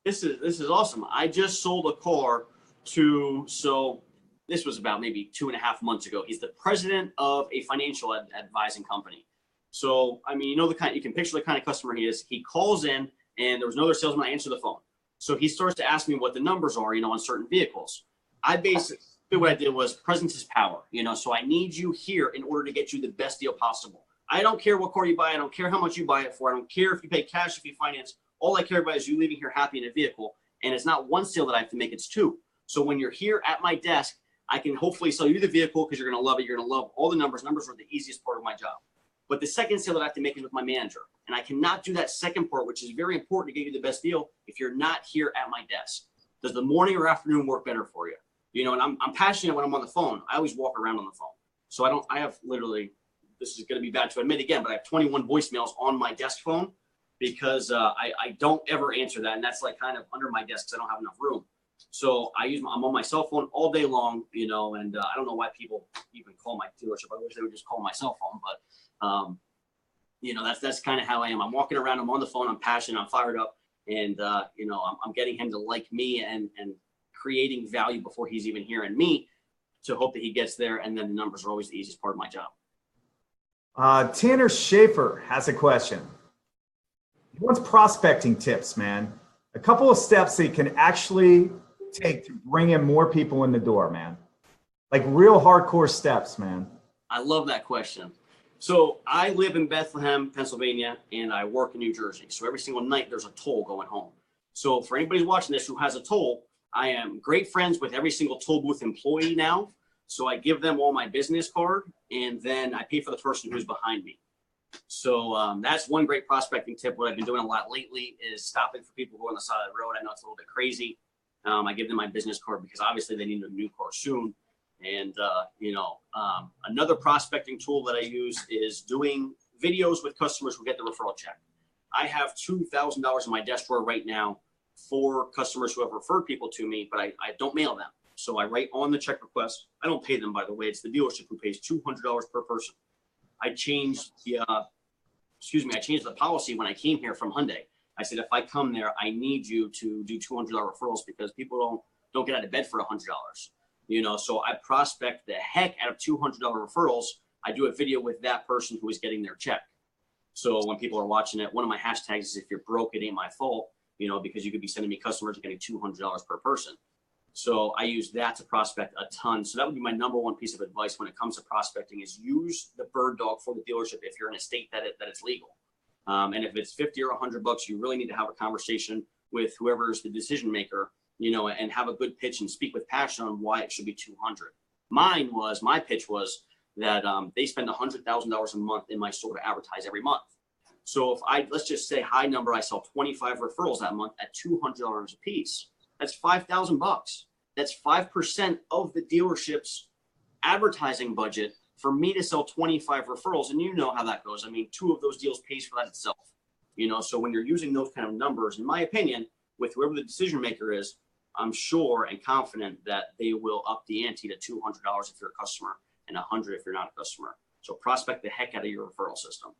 B: This is awesome. I just sold a car so this was about maybe 2.5 months ago. He's the president of a financial advising company. So, I mean, you can picture the kind of customer he is. He calls in and there was no other salesman. I answer the phone. So he starts to ask me what the numbers are, on certain vehicles. I basically, what I did was presence is power, so I need you here in order to get you the best deal possible. I don't care what car you buy. I don't care how much you buy it for. I don't care if you pay cash, if you finance. All I care about is you leaving here happy in a vehicle. And it's not 1 sale that I have to make, it's 2. So when you're here at my desk, I can hopefully sell you the vehicle because you're going to love it. You're going to love all the numbers. Numbers are the easiest part of my job. But the second sale that I have to make is with my manager. And I cannot do that second part, which is very important to get you the best deal, if you're not here at my desk. Does the morning or afternoon work better for you? And I'm passionate when I'm on the phone. I always walk around on the phone. So I have literally, this is going to be bad to admit again, but I have 21 voicemails on my desk phone because I don't ever answer that. And that's like kind of under my desk because I don't have enough room. So I'm on my cell phone all day long, and I don't know why people even call my dealership. I wish they would just call my cell phone, but that's kind of how I am. I'm walking around, I'm on the phone, I'm passionate, I'm fired up, and I'm getting him to like me and creating value before he's even hearing me to hope that he gets there. And then the numbers are always the easiest part of my job.
A: Tanner Schaefer has a question. He wants prospecting tips, man. A couple of steps that he can actually take to bring in more people in the door, man. Like real hardcore steps, man.
B: I love that question. So I live in Bethlehem, Pennsylvania, and I work in New Jersey. So every single night there's a toll going home. So for anybody who's watching this who has a toll, I am great friends with every single toll booth employee now. So I give them all my business card, and then I pay for the person who's behind me. So that's one great prospecting tip. What I've been doing a lot lately is stopping for people who are on the side of the road. I know it's a little bit crazy. I give them my business card because obviously they need a new car soon. And, another prospecting tool that I use is doing videos with customers who get the referral check. I have $2,000 in my desk drawer right now for customers who have referred people to me, but I don't mail them. So I write on the check request. I don't pay them, by the way. It's the dealership who pays $200 per person. I changed the policy when I came here from Hyundai. I said, if I come there, I need you to do $200 referrals because people don't get out of bed for $100. So I prospect the heck out of $200 referrals. I do a video with that person who is getting their check. So when people are watching it, one of my hashtags is, if you're broke, it ain't my fault, because you could be sending me customers and getting $200 per person. So I use that to prospect a ton. So that would be my number one piece of advice when it comes to prospecting, is use the bird dog for the dealership if you're in a state that it's legal. And if it's $50 or $100, you really need to have a conversation with whoever is the decision maker, and have a good pitch and speak with passion on why it should be 200. My pitch was that they spend $100,000 a month in my store to advertise every month. So if let's just say high number, I sell 25 referrals that month at $200 a piece. That's $5,000. That's 5% of the dealership's advertising budget for me to sell 25 referrals. And you know how that goes. I mean, 2 of those deals pays for that itself. So when you're using those kind of numbers, in my opinion, with whoever the decision maker is, I'm sure and confident that they will up the ante to $200 if you're a customer and $100 if you're not a customer. So prospect the heck out of your referral system.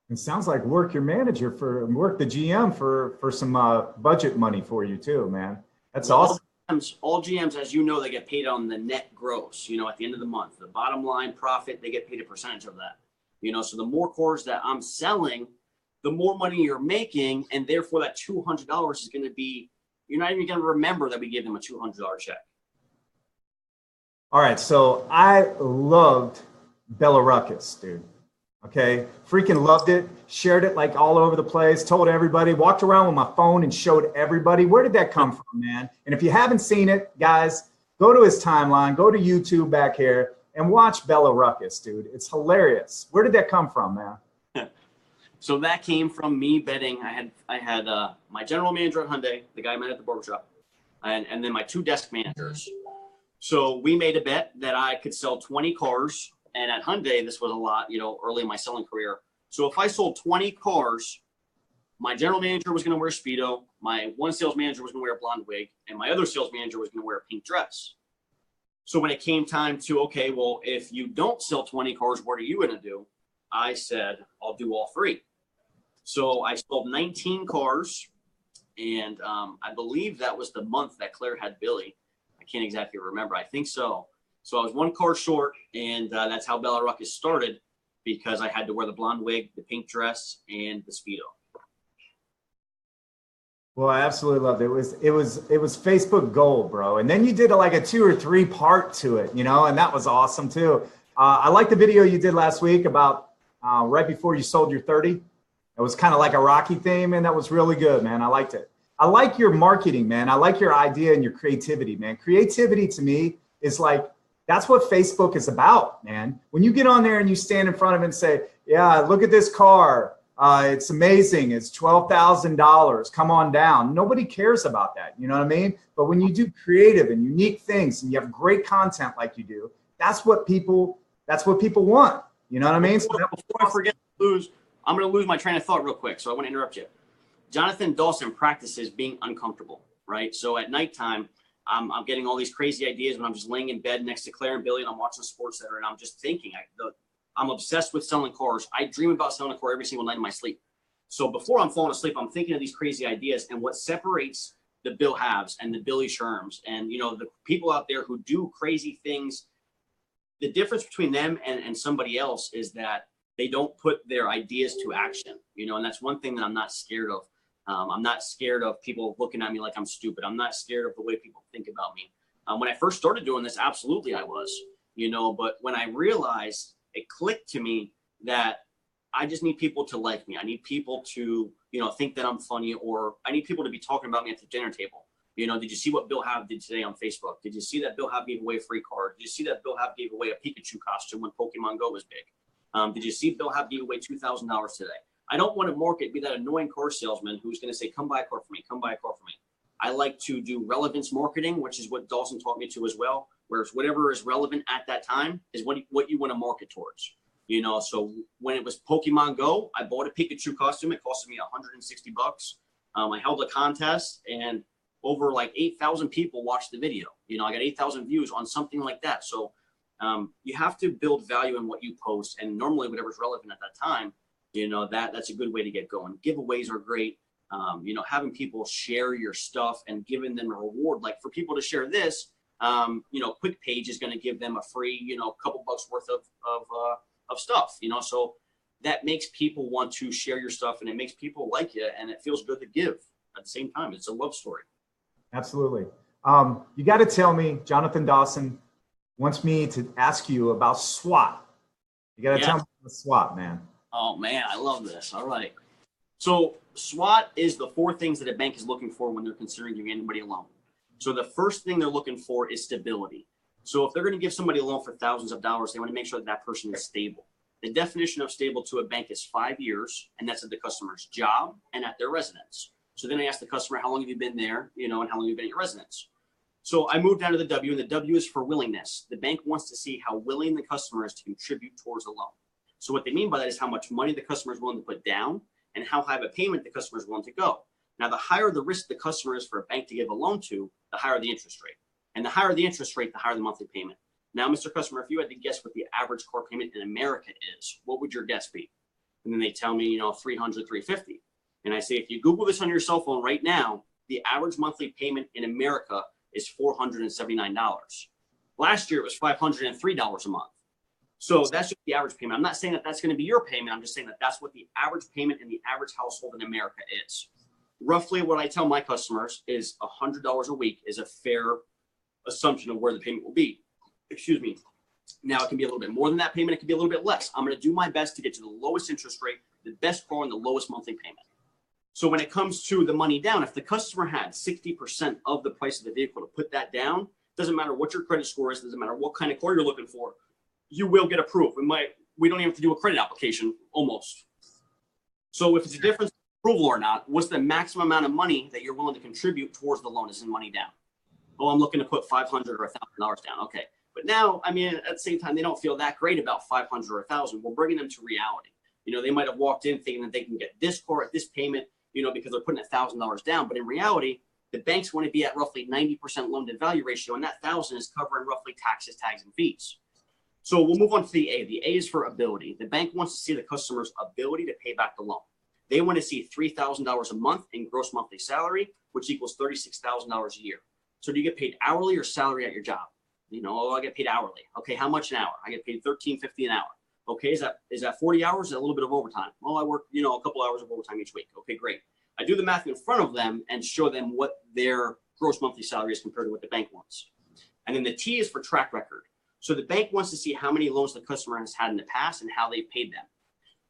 A: It sounds like work the GM for some budget money for you too, man. That's awesome.
B: All GMs, as you know, they get paid on the net gross, at the end of the month. The bottom line profit, they get paid a percentage of that. So the more cores that I'm selling, the more money you're making, and therefore that $200 is going to be, you're not even going to remember that we gave them a $200 check.
A: All right, so I loved Bella Ruckus, dude. Okay, freaking loved it, shared it like all over the place, told everybody, walked around with my phone and showed everybody. Where did that come from, man? And if you haven't seen it, guys, go to his timeline, go to YouTube back here and watch Bella Ruckus, dude. It's hilarious. Where did that come from, man?
B: So that came from me betting. I had my general manager at Hyundai, the guy I met at the barbershop, and then my 2 desk managers. So we made a bet that I could sell 20 cars. And at Hyundai, this was a lot, early in my selling career. So if I sold 20 cars, my general manager was going to wear a Speedo, my one sales manager was going to wear a blonde wig, and my other sales manager was going to wear a pink dress. So when it came time to, okay, well, if you don't sell 20 cars, what are you going to do? I said, I'll do all 3. So I sold 19 cars, and I believe that was the month that Claire had Billy. I can't exactly remember. I think so. So I was 1 car short, and that's how Bella Ruckus started, because I had to wear the blonde wig, the pink dress, and the Speedo.
A: Well, I absolutely loved it. It was Facebook gold, bro. And then you did like a 2 or 3 part to it, and that was awesome too. I like the video you did last week about right before you sold your 30. It was kind of like a Rocky theme, and that was really good, man. I liked it. I like your marketing, man. I like your idea and your creativity, man. Creativity to me is like, that's what Facebook is about, man. When you get on there and you stand in front of it and say, yeah, look at this car. It's amazing. It's $12,000. Come on down. Nobody cares about that. You know what I mean? But when you do creative and unique things and you have great content like you do, that's what people want. You know what I mean?
B: Before I forget to lose, I'm going to lose my train of thought real quick. So I want to interrupt you. Jonathan Dawson practices being uncomfortable, right? So at nighttime, I'm getting all these crazy ideas when I'm just laying in bed next to Claire and Billy and I'm watching Sports Center and I'm just thinking. I'm obsessed with selling cars. I dream about selling a car every single night in my sleep. So before I'm falling asleep, I'm thinking of these crazy ideas, and what separates the Bill Halves and the Billy Sherms and the people out there who do crazy things, the difference between them and somebody else is that they don't put their ideas to action, and that's one thing that I'm not scared of. I'm not scared of people looking at me like I'm stupid. I'm not scared of the way people think about me. When I first started doing this, absolutely I was, but when I realized, it clicked to me that I just need people to like me. I need people to, think that I'm funny, or I need people to be talking about me at the dinner table. Did you see what Bill Have did today on Facebook? Did you see that Bill Have gave away a free card? Did you see that Bill Have gave away a Pikachu costume when Pokemon Go was big? Did you see Bill Have gave away $2,000 today? I don't want to market, be that annoying car salesman who's going to say, come buy a car for me, come buy a car for me. I like to do relevance marketing, which is what Dawson taught me to as well, whereas whatever is relevant at that time is what you want to market towards. So when it was Pokemon Go, I bought a Pikachu costume. It costed me $160. I held a contest, and over like 8,000 people watched the video. I got 8,000 views on something like that. So You have to build value in what you post, and normally whatever's relevant at that time, that's a good way to get going. Giveaways are great. Having people share your stuff and giving them a reward, like for people to share this, Quick Page is going to give them a free, couple bucks worth of stuff, so that makes people want to share your stuff, and it makes people like you, and it feels good to give at the same time. It's a love story.
A: Absolutely. You got to tell me, Jonathan Dawson wants me to ask you about SWOT. You got to tell me about SWOT, man.
B: Oh man, I love this. All right. So SWOT is the 4 things that a bank is looking for when they're considering giving anybody a loan. So the first thing they're looking for is stability. So if they're going to give somebody a loan for thousands of dollars, they want to make sure that that person is stable. The definition of stable to a bank is 5 years, and that's at the customer's job and at their residence. So then I ask the customer, how long have you been there, and how long have you been at your residence? So I moved down to the W, and the W is for willingness. The bank wants to see how willing the customer is to contribute towards a loan. So what they mean by that is how much money the customer is willing to put down and how high of a payment the customer is willing to go. Now, the higher the risk the customer is for a bank to give a loan to, the higher the interest rate. And the higher the interest rate, the higher the monthly payment. Now, Mr. Customer, if you had to guess what the average car payment in America is, what would your guess be? And then they tell me, $300, $350. And I say, if you Google this on your cell phone right now, the average monthly payment in America is $479. Last year, it was $503 a month. So that's just the average payment. I'm not saying that that's going to be your payment. I'm just saying that that's what the average payment in the average household in America is. Roughly what I tell my customers is $100 a week is a fair assumption of where the payment will be. Excuse me. Now, it can be a little bit more than that payment. It can be a little bit less. I'm going to do my best to get to the lowest interest rate, the best car, and the lowest monthly payment. So when it comes to the money down, if the customer had 60% of the price of the vehicle to put that down, doesn't matter what your credit score is, doesn't matter what kind of car you're looking for, you will get approved. We don't even have to do a credit application almost. So if it's a difference in approval or not, what's the maximum amount of money that you're willing to contribute towards the loan as in money down? Oh, I'm looking to put $500 or $1,000 down. Okay. But now, at the same time, they don't feel that great about 500 or 1,000. We're bringing them to reality. They might have walked in thinking that they can get this car at this payment, because they're putting $1,000 down. But in reality, the banks want to be at roughly 90% loan to value ratio, and that 1,000 is covering roughly taxes, tags, and fees. So we'll move on to the A. The A is for ability. The bank wants to see the customer's ability to pay back the loan. They want to see $3,000 a month in gross monthly salary, which equals $36,000 a year. So do you get paid hourly or salary at your job? I get paid hourly. Okay, how much an hour? I get paid $13.50 an hour. Okay, is that 40 hours? Is that a little bit of overtime? Well, I work, a couple hours of overtime each week. Okay, great. I do the math in front of them and show them what their gross monthly salary is compared to what the bank wants. And then the T is for track record. So the bank wants to see how many loans the customer has had in the past and how they paid them.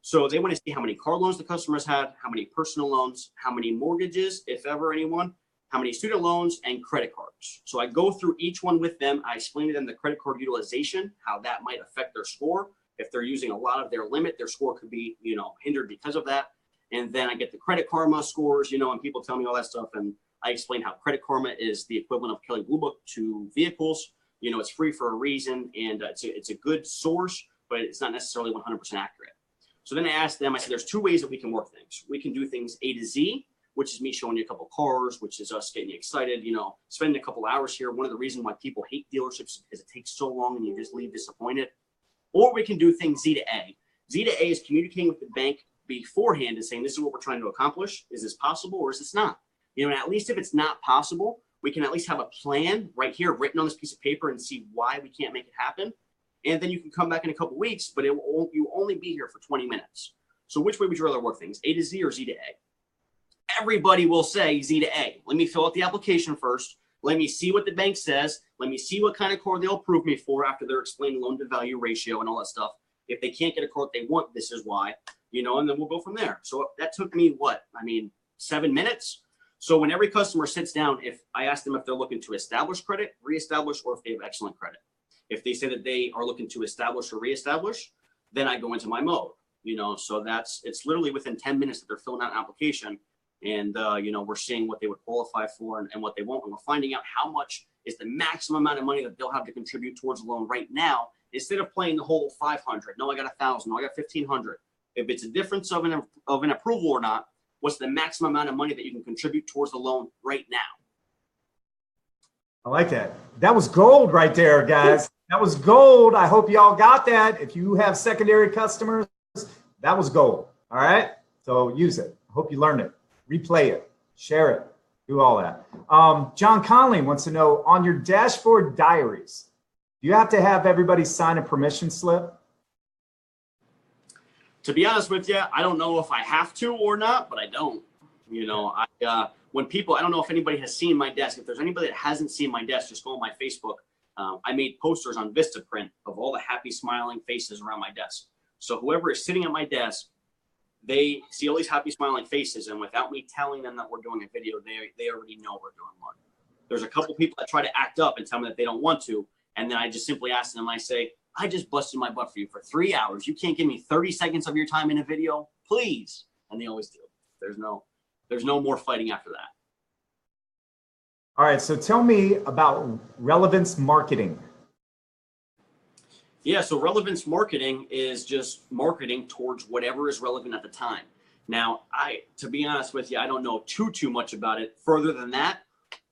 B: So they want to see how many car loans the customer has had, how many personal loans, how many mortgages, if ever anyone, how many student loans, and credit cards. So I go through each one with them. I explain to them the credit card utilization, how that might affect their score. If they're using a lot of their limit, their score could be, hindered because of that. And then I get the Credit Karma scores, and people tell me all that stuff. And I explain how Credit Karma is the equivalent of Kelley Blue Book to vehicles. It's free for a reason, and it's a good source, but it's not necessarily 100% accurate. So then I asked them, I said, there's 2 ways that we can work things. We can do things A to Z, which is me showing you a couple cars, which is us getting you excited, spending a couple hours here. One of the reasons why people hate dealerships is because it takes so long and you just leave disappointed. Or we can do things Z to A. Z to A is communicating with the bank beforehand and saying, this is what we're trying to accomplish. Is this possible or is this not? And at least if it's not possible, we can at least have a plan right here written on this piece of paper and see why we can't make it happen. And then you can come back in a couple weeks, but you only be here for 20 minutes. So which way would you rather work things, A to Z or Z to A? Everybody will say Z to A. Let me fill out the application first. Let me see what the bank says. Let me see what kind of car they'll approve me for after they're explaining loan to value ratio and all that stuff. If they can't get a car they want, this is why, and then we'll go from there. So that took me 7 minutes. So when every customer sits down, if I ask them if they're looking to establish credit, reestablish, or if they have excellent credit. If they say that they are looking to establish or reestablish, then I go into my mode, so it's literally within 10 minutes that they're filling out an application. And, we're seeing what they would qualify for and what they won't. And we're finding out how much is the maximum amount of money that they'll have to contribute towards a loan right now, instead of playing the whole 500. No, I got 1,000. No, I got 1,500. If it's a difference of an approval or not, what's the maximum amount of money that you can contribute towards the loan right now?
A: I like that. That was gold right there, guys. That was gold. I hope y'all got that. If you have secondary customers, that was gold. All right. So use it. I hope you learned it. Replay it. Share it. Do all that. John Conley wants to know, on your dashboard diaries, do you have to have everybody sign a permission slip?
B: To be honest with you, I don't know if I have to or not, but I don't. You know, when people, I don't know if anybody has seen my desk. If there's anybody that hasn't seen my desk, just go on my Facebook. I made posters on Vistaprint of all the happy, smiling faces around my desk. So whoever is sitting at my desk, they see all these happy, smiling faces, and without me telling them that we're doing a video, they already know we're doing one. There's a couple people that try to act up and tell me that they don't want to, and then I just simply ask them, I say, I just busted my butt for you for 3 hours. You can't give me 30 seconds of your time in a video, please. And they always do. There's no more fighting after that.
A: All right. So tell me about relevance marketing.
B: Yeah. So relevance marketing is just marketing towards whatever is relevant at the time. Now, to be honest with you, I don't know too much about it. Further than that,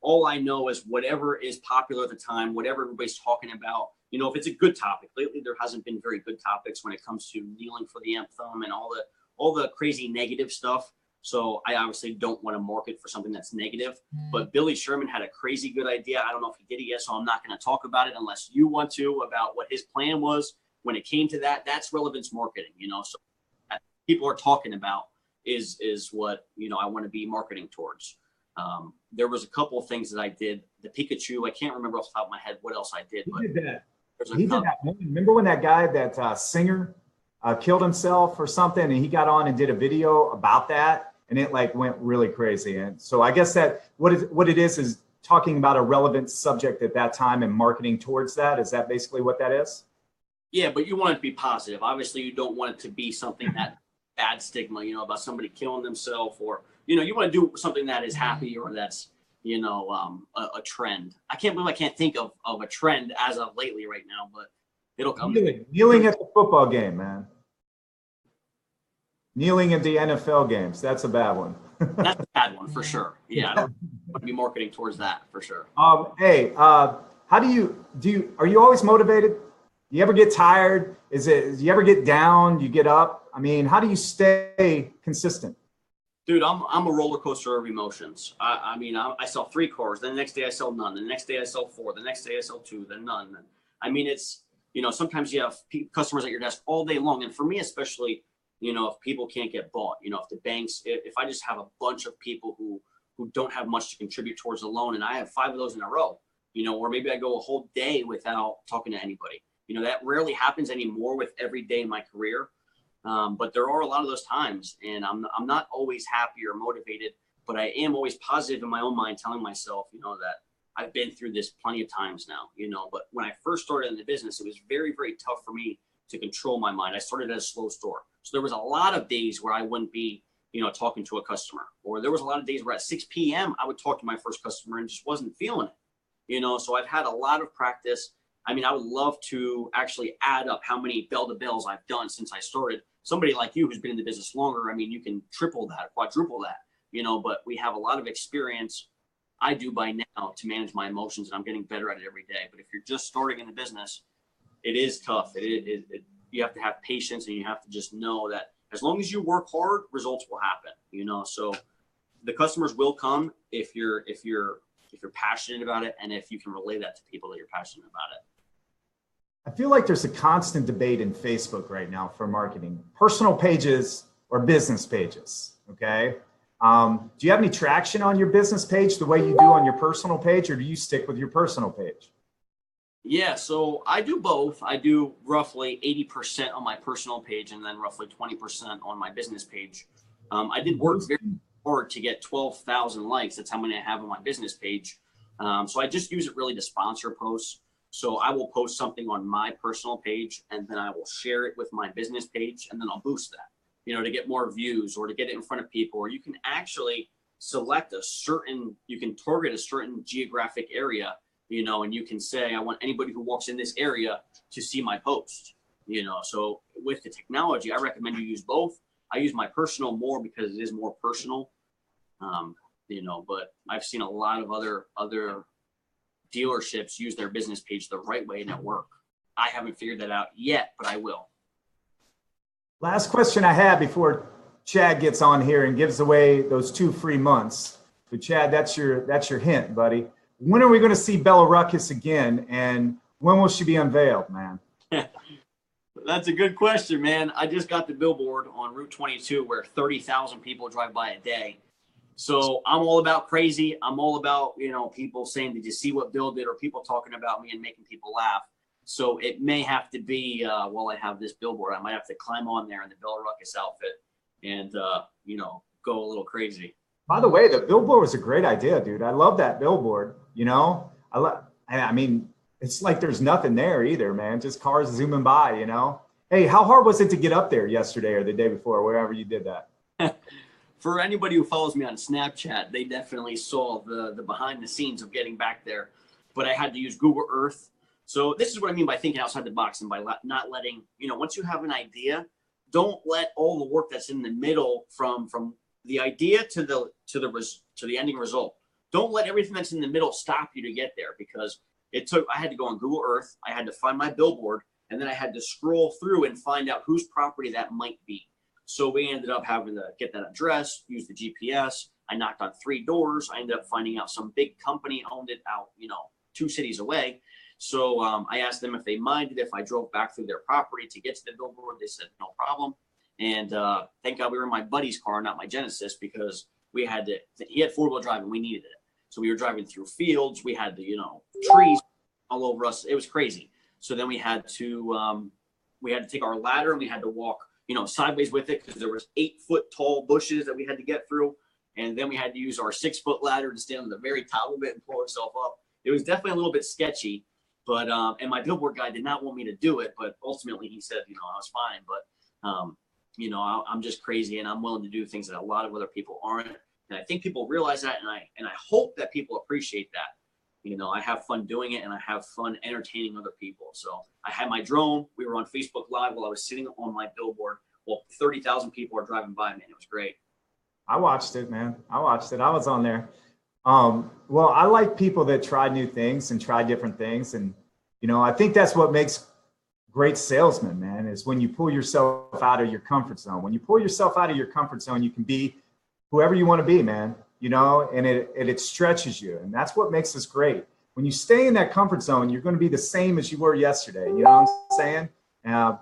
B: all I know is whatever is popular at the time, whatever everybody's talking about. You know, if it's a good topic. Lately, there hasn't been very good topics when it comes to kneeling for the anthem and all the crazy negative stuff. So I obviously don't want to market for something that's negative. But Billy Sherman had a crazy good idea. I don't know if he did it yet, so I'm not going to talk about it unless you want to, about what his plan was when it came to that. That's relevance marketing, you know. So that people are talking about is what, you know, I want to be marketing towards. There was a couple of things that I did. The Pikachu, I can't remember off the top of my head what else I did. But
A: he did that. He did that. Remember when that guy, that singer, killed himself or something, and he got on and did a video about that, and it like went really crazy. And so I guess that what it is talking about a relevant subject at that time and marketing towards that. Is that basically what that is?
B: Yeah, but you want it to be positive. Obviously, you don't want it to be something that bad stigma, you know, about somebody killing themselves, or, you know, you want to do something that is happy or that's, you know, a trend. I can't believe I can't think of a trend as of lately right now, but it'll come.
A: Kneeling at the football game, man. Kneeling at the NFL games. That's a bad one.
B: That's a bad one for sure. Yeah, I don't want to be marketing towards that for sure.
A: Hey, how do you are you always motivated? Do you ever get tired? Do you ever get down? You get up? I mean, how do you stay consistent?
B: Dude, I'm a roller coaster of emotions. I mean, I sell 3 cars. Then the next day I sell none. The next day I sell 4. The next day I sell 2. Then none. I mean, it's, you know, sometimes you have customers at your desk all day long. And for me, especially, you know, if people can't get bought, you know, if the banks, if I just have a bunch of people who don't have much to contribute towards a loan, and I have 5 of those in a row, you know, or maybe I go a whole day without talking to anybody. You know, that rarely happens anymore with every day in my career. But there are a lot of those times, and I'm not always happy or motivated, but I am always positive in my own mind, telling myself, you know, that I've been through this plenty of times now, you know. But when I first started in the business, it was very, very tough for me to control my mind. I started at a slow store. So there was a lot of days where I wouldn't be, you know, talking to a customer, or there was a lot of days where at 6 p.m. I would talk to my first customer and just wasn't feeling it, you know. So I've had a lot of practice. I mean, I would love to actually add up how many bell-to-bells I've done since I started. Somebody like you who's been in the business longer, I mean, you can triple that, quadruple that, you know, but we have a lot of experience. I do by now to manage my emotions, and I'm getting better at it every day. But if you're just starting in the business, it is tough. You have to have patience, and you have to just know that as long as you work hard, results will happen, you know. So the customers will come if you're passionate about it, and if you can relay that to people that you're passionate about it.
A: I feel like there's a constant debate in Facebook right now for marketing, personal pages or business pages. Okay. Do you have any traction on your business page the way you do on your personal page, or do you stick with your personal page?
B: Yeah, so I do both. I do roughly 80% on my personal page and then roughly 20% on my business page. I did work very hard to get 12,000 likes. That's how many I have on my business page. So I just use it really to sponsor posts. So I will post something on my personal page, and then I will share it with my business page, and then I'll boost that, you know, to get more views or to get it in front of people. Or you can actually select you can target a certain geographic area, you know, and you can say, I want anybody who walks in this area to see my post, you know. So with the technology, I recommend you use both. I use my personal more because it is more personal, you know, but I've seen a lot of other dealerships use their business page the right way and it work. I haven't figured that out yet, but I will.
A: Last question I have before Chad gets on here and gives away those 2 free months. So Chad, that's your hint, buddy. When are we going to see Bella Ruckus again, and when will she be unveiled, man?
B: That's a good question, man. I just got the billboard on Route 22 where 30,000 people drive by a day. So I'm all about crazy. I'm all about, people saying, did you see what Bill did? Or people talking about me and making people laugh. So it may have to be, while I have this billboard, I might have to climb on there in the Bella Ruckus outfit and, go a little crazy.
A: By the way, the billboard was a great idea, dude. I love that billboard. I mean, it's like there's nothing there either, man. Just cars zooming by, Hey, how hard was it to get up there yesterday or the day before, wherever you did that?
B: For anybody who follows me on Snapchat, they definitely saw the behind the scenes of getting back there. But I had to use Google Earth. So this is what I mean by thinking outside the box and by not letting, once you have an idea, don't let all the work that's in the middle from the idea to the ending result. Don't let everything that's in the middle stop you to get there, because I had to go on Google Earth. I had to find my billboard, and then I had to scroll through and find out whose property that might be. So we ended up having to get that address, use the GPS. I knocked on 3 doors. I ended up finding out some big company owned it out, 2 cities away. So I asked them if they minded if I drove back through their property to get to the billboard. They said, no problem. And thank God we were in my buddy's car, not my Genesis, because he had 4-wheel drive and we needed it. So we were driving through fields. We had the, trees all over us. It was crazy. So then we had to take our ladder and we had to walk, sideways with it, because there was 8-foot tall bushes that we had to get through. And then we had to use our 6-foot ladder to stand on the very top of it and pull ourselves up. It was definitely a little bit sketchy, but, and my billboard guy did not want me to do it, but ultimately he said, I was fine. But, I'm just crazy and I'm willing to do things that a lot of other people aren't. And I think people realize that. And I hope that people appreciate that. I have fun doing it and I have fun entertaining other people. So I had my drone. We were on Facebook Live while I was sitting on my billboard. Well, 30,000 people are driving by me and it was great.
A: I watched it, man. I watched it. I was on there. Well, I like people that try new things and try different things. And, I think that's what makes great salesmen, man, is when you pull yourself out of your comfort zone. When you pull yourself out of your comfort zone, you can be whoever you want to be, man, and it stretches you. And that's what makes us great. When you stay in that comfort zone, you're going to be the same as you were yesterday. You know what I'm saying?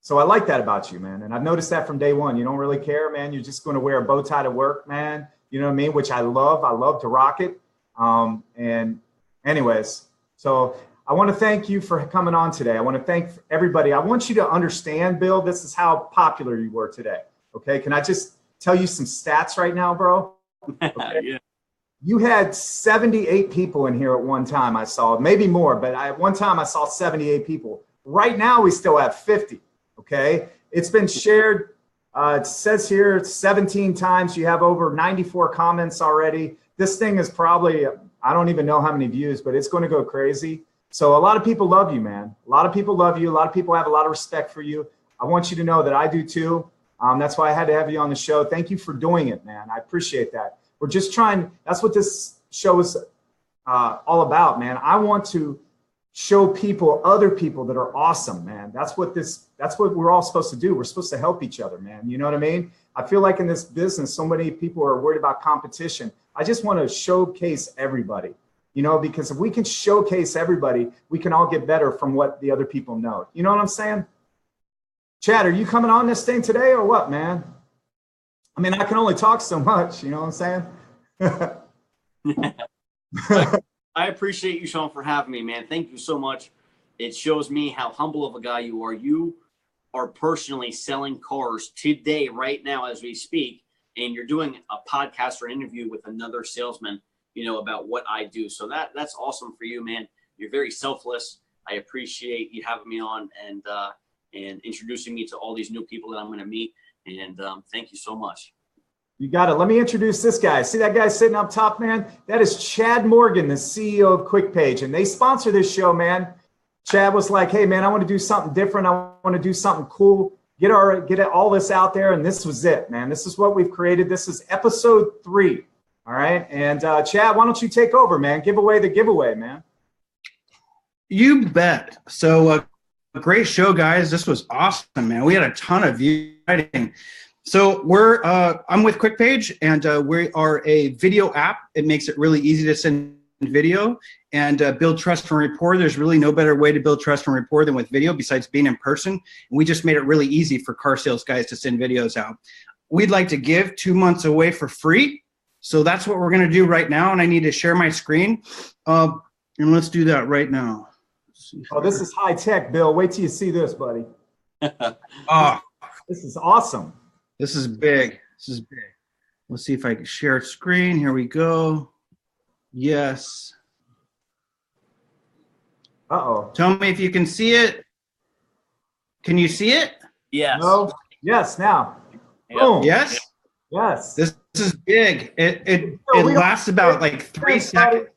A: So I like that about you, man. And I've noticed that from day one. You don't really care, man. You're just going to wear a bow tie to work, man. You know what I mean? Which I love. I love to rock it. And anyways, so I want to thank you for coming on today. I want to thank everybody. I want you to understand, Bill, this is how popular you were today. Okay. Can I just tell you some stats right now, bro? Okay.
B: Yeah.
A: You had 78 people in here at one time. I saw maybe more, but at one time I saw 78 people. Right now we still have 50. Okay. It's been shared. It says here 17 times. You have over 94 comments already. This thing is probably, I don't even know how many views, but it's going to go crazy. So a lot of people love you, man. A lot of people love you. A lot of people have a lot of respect for you. I want you to know that I do too. That's why I had to have you on the show. Thank you for doing it, man. I appreciate that. We're just trying. That's what this show is all about, man. I want to show people, other people that are awesome, man. That's what we're all supposed to do. We're supposed to help each other, man. You know what I mean? I feel like in this business, so many people are worried about competition. I just want to showcase everybody. Because if we can showcase everybody, we can all get better from what the other people know. You know what I'm saying? Chad, are you coming on this thing today or what, man? I mean, I can only talk so much. You know what I'm
B: saying? I appreciate you, Shawn, for having me, man. Thank you so much. It shows me how humble of a guy you are. You are personally selling cars today, right now, as we speak, and you're doing a podcast or interview with another salesman, about what I do. So that's awesome for you, man. You're very selfless. I appreciate you having me on and introducing me to all these new people that I'm going to meet. And thank you so much.
A: You got it. Let me introduce this guy. See that guy sitting up top, man? That is Chad Morgan, the CEO of QuickPage. And they sponsor this show, man. Chad was like, hey, man, I want to do something different. I want to do something cool. Get all this out there. And this was it, man. This is what we've created. This is episode 3. All right. And Chad, why don't you take over, man? Give away the giveaway, man.
C: You bet. So great show, guys. This was awesome, man. We had a ton of views. So I'm with QuickPage, and we are a video app. It makes it really easy to send video and build trust and rapport. There's really no better way to build trust and rapport than with video besides being in person. And we just made it really easy for car sales guys to send videos out. We'd like to give 2 months away for free. So that's what we're going to do right now. And I need to share my screen. And let's do that right now.
A: Oh, this is high tech, Bill. Wait till you see this, buddy.
C: Oh,
A: This is awesome.
C: this is big. This is big. Let's see if I can share screen. Here we go. Yes.
A: Uh-oh.
C: Tell me if you can see it. Can you see it?
B: Yes.
A: No? Yes, now.
B: Yep.
A: Boom.
C: Yes.
A: Yes.
C: This is big. It
A: we don't-
C: lasts about like 3 seconds.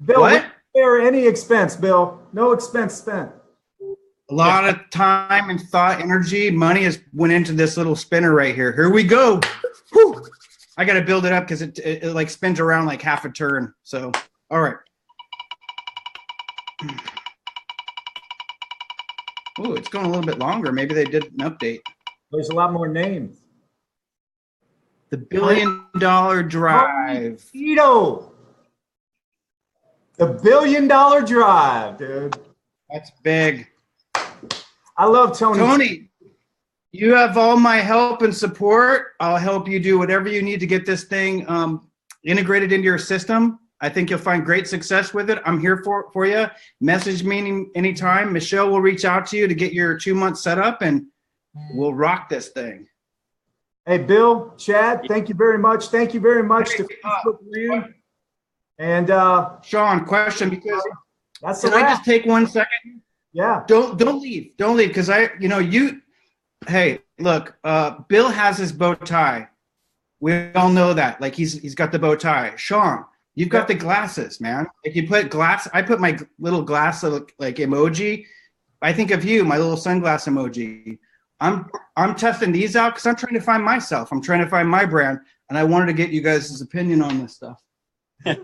A: Bill,
C: What?
A: we don't spare any expense, Bill. No expense spent.
C: A lot of time and thought, energy, money has went into this little spinner right here. Here we go. Whew. I got to build it up because it like spins around like half a turn. So, all right. Oh, it's going a little bit longer. Maybe they did an update.
A: There's a lot more names.
C: The $1 billion drive.
A: Tito. The $1 billion drive, dude.
C: That's big.
A: I love Tony.
C: Tony, you have all my help and support. I'll help you do whatever you need to get this thing integrated into your system. I think you'll find great success with it. I'm here for you. Message me anytime. Michelle will reach out to you to get your 2 months set up, and we'll rock this thing.
A: Hey, Bill, Chad, thank you very much. Thank you very much to Facebook Land. And
C: Shawn, question, because
A: that's
C: can I just take 1 second?
A: Yeah.
C: Don't leave. Don't leave, because hey, look, Bill has his bow tie. We all know that. Like he's got the bow tie. Shawn, you've got the glasses, man. Like you put glass, I put my little glass like emoji. I think of you, my little sunglass emoji. I'm testing these out because I'm trying to find myself. I'm trying to find my brand, and I wanted to get you guys' opinion on this stuff. You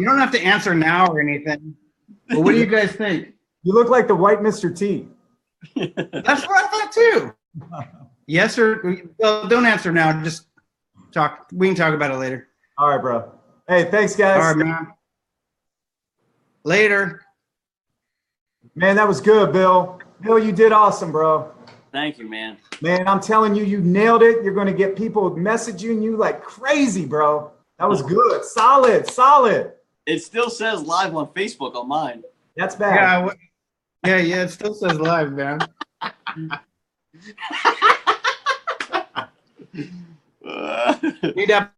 C: don't have to answer now or anything. But what do you guys think?
A: You look like the white Mr. T.
C: That's what I thought too. Yes or well, don't answer now. Just talk. We can talk about it later.
A: All right, bro. Hey, thanks, guys.
C: All right, man. Later.
A: Man, that was good, Bill. Bill, you did awesome, bro.
B: Thank you, man.
A: Man, I'm telling you, you nailed it. You're going to get people messaging you like crazy, bro. That was good. Solid, solid.
B: It still says live on Facebook on mine.
A: That's bad.
C: Yeah. It still says live, man. Need that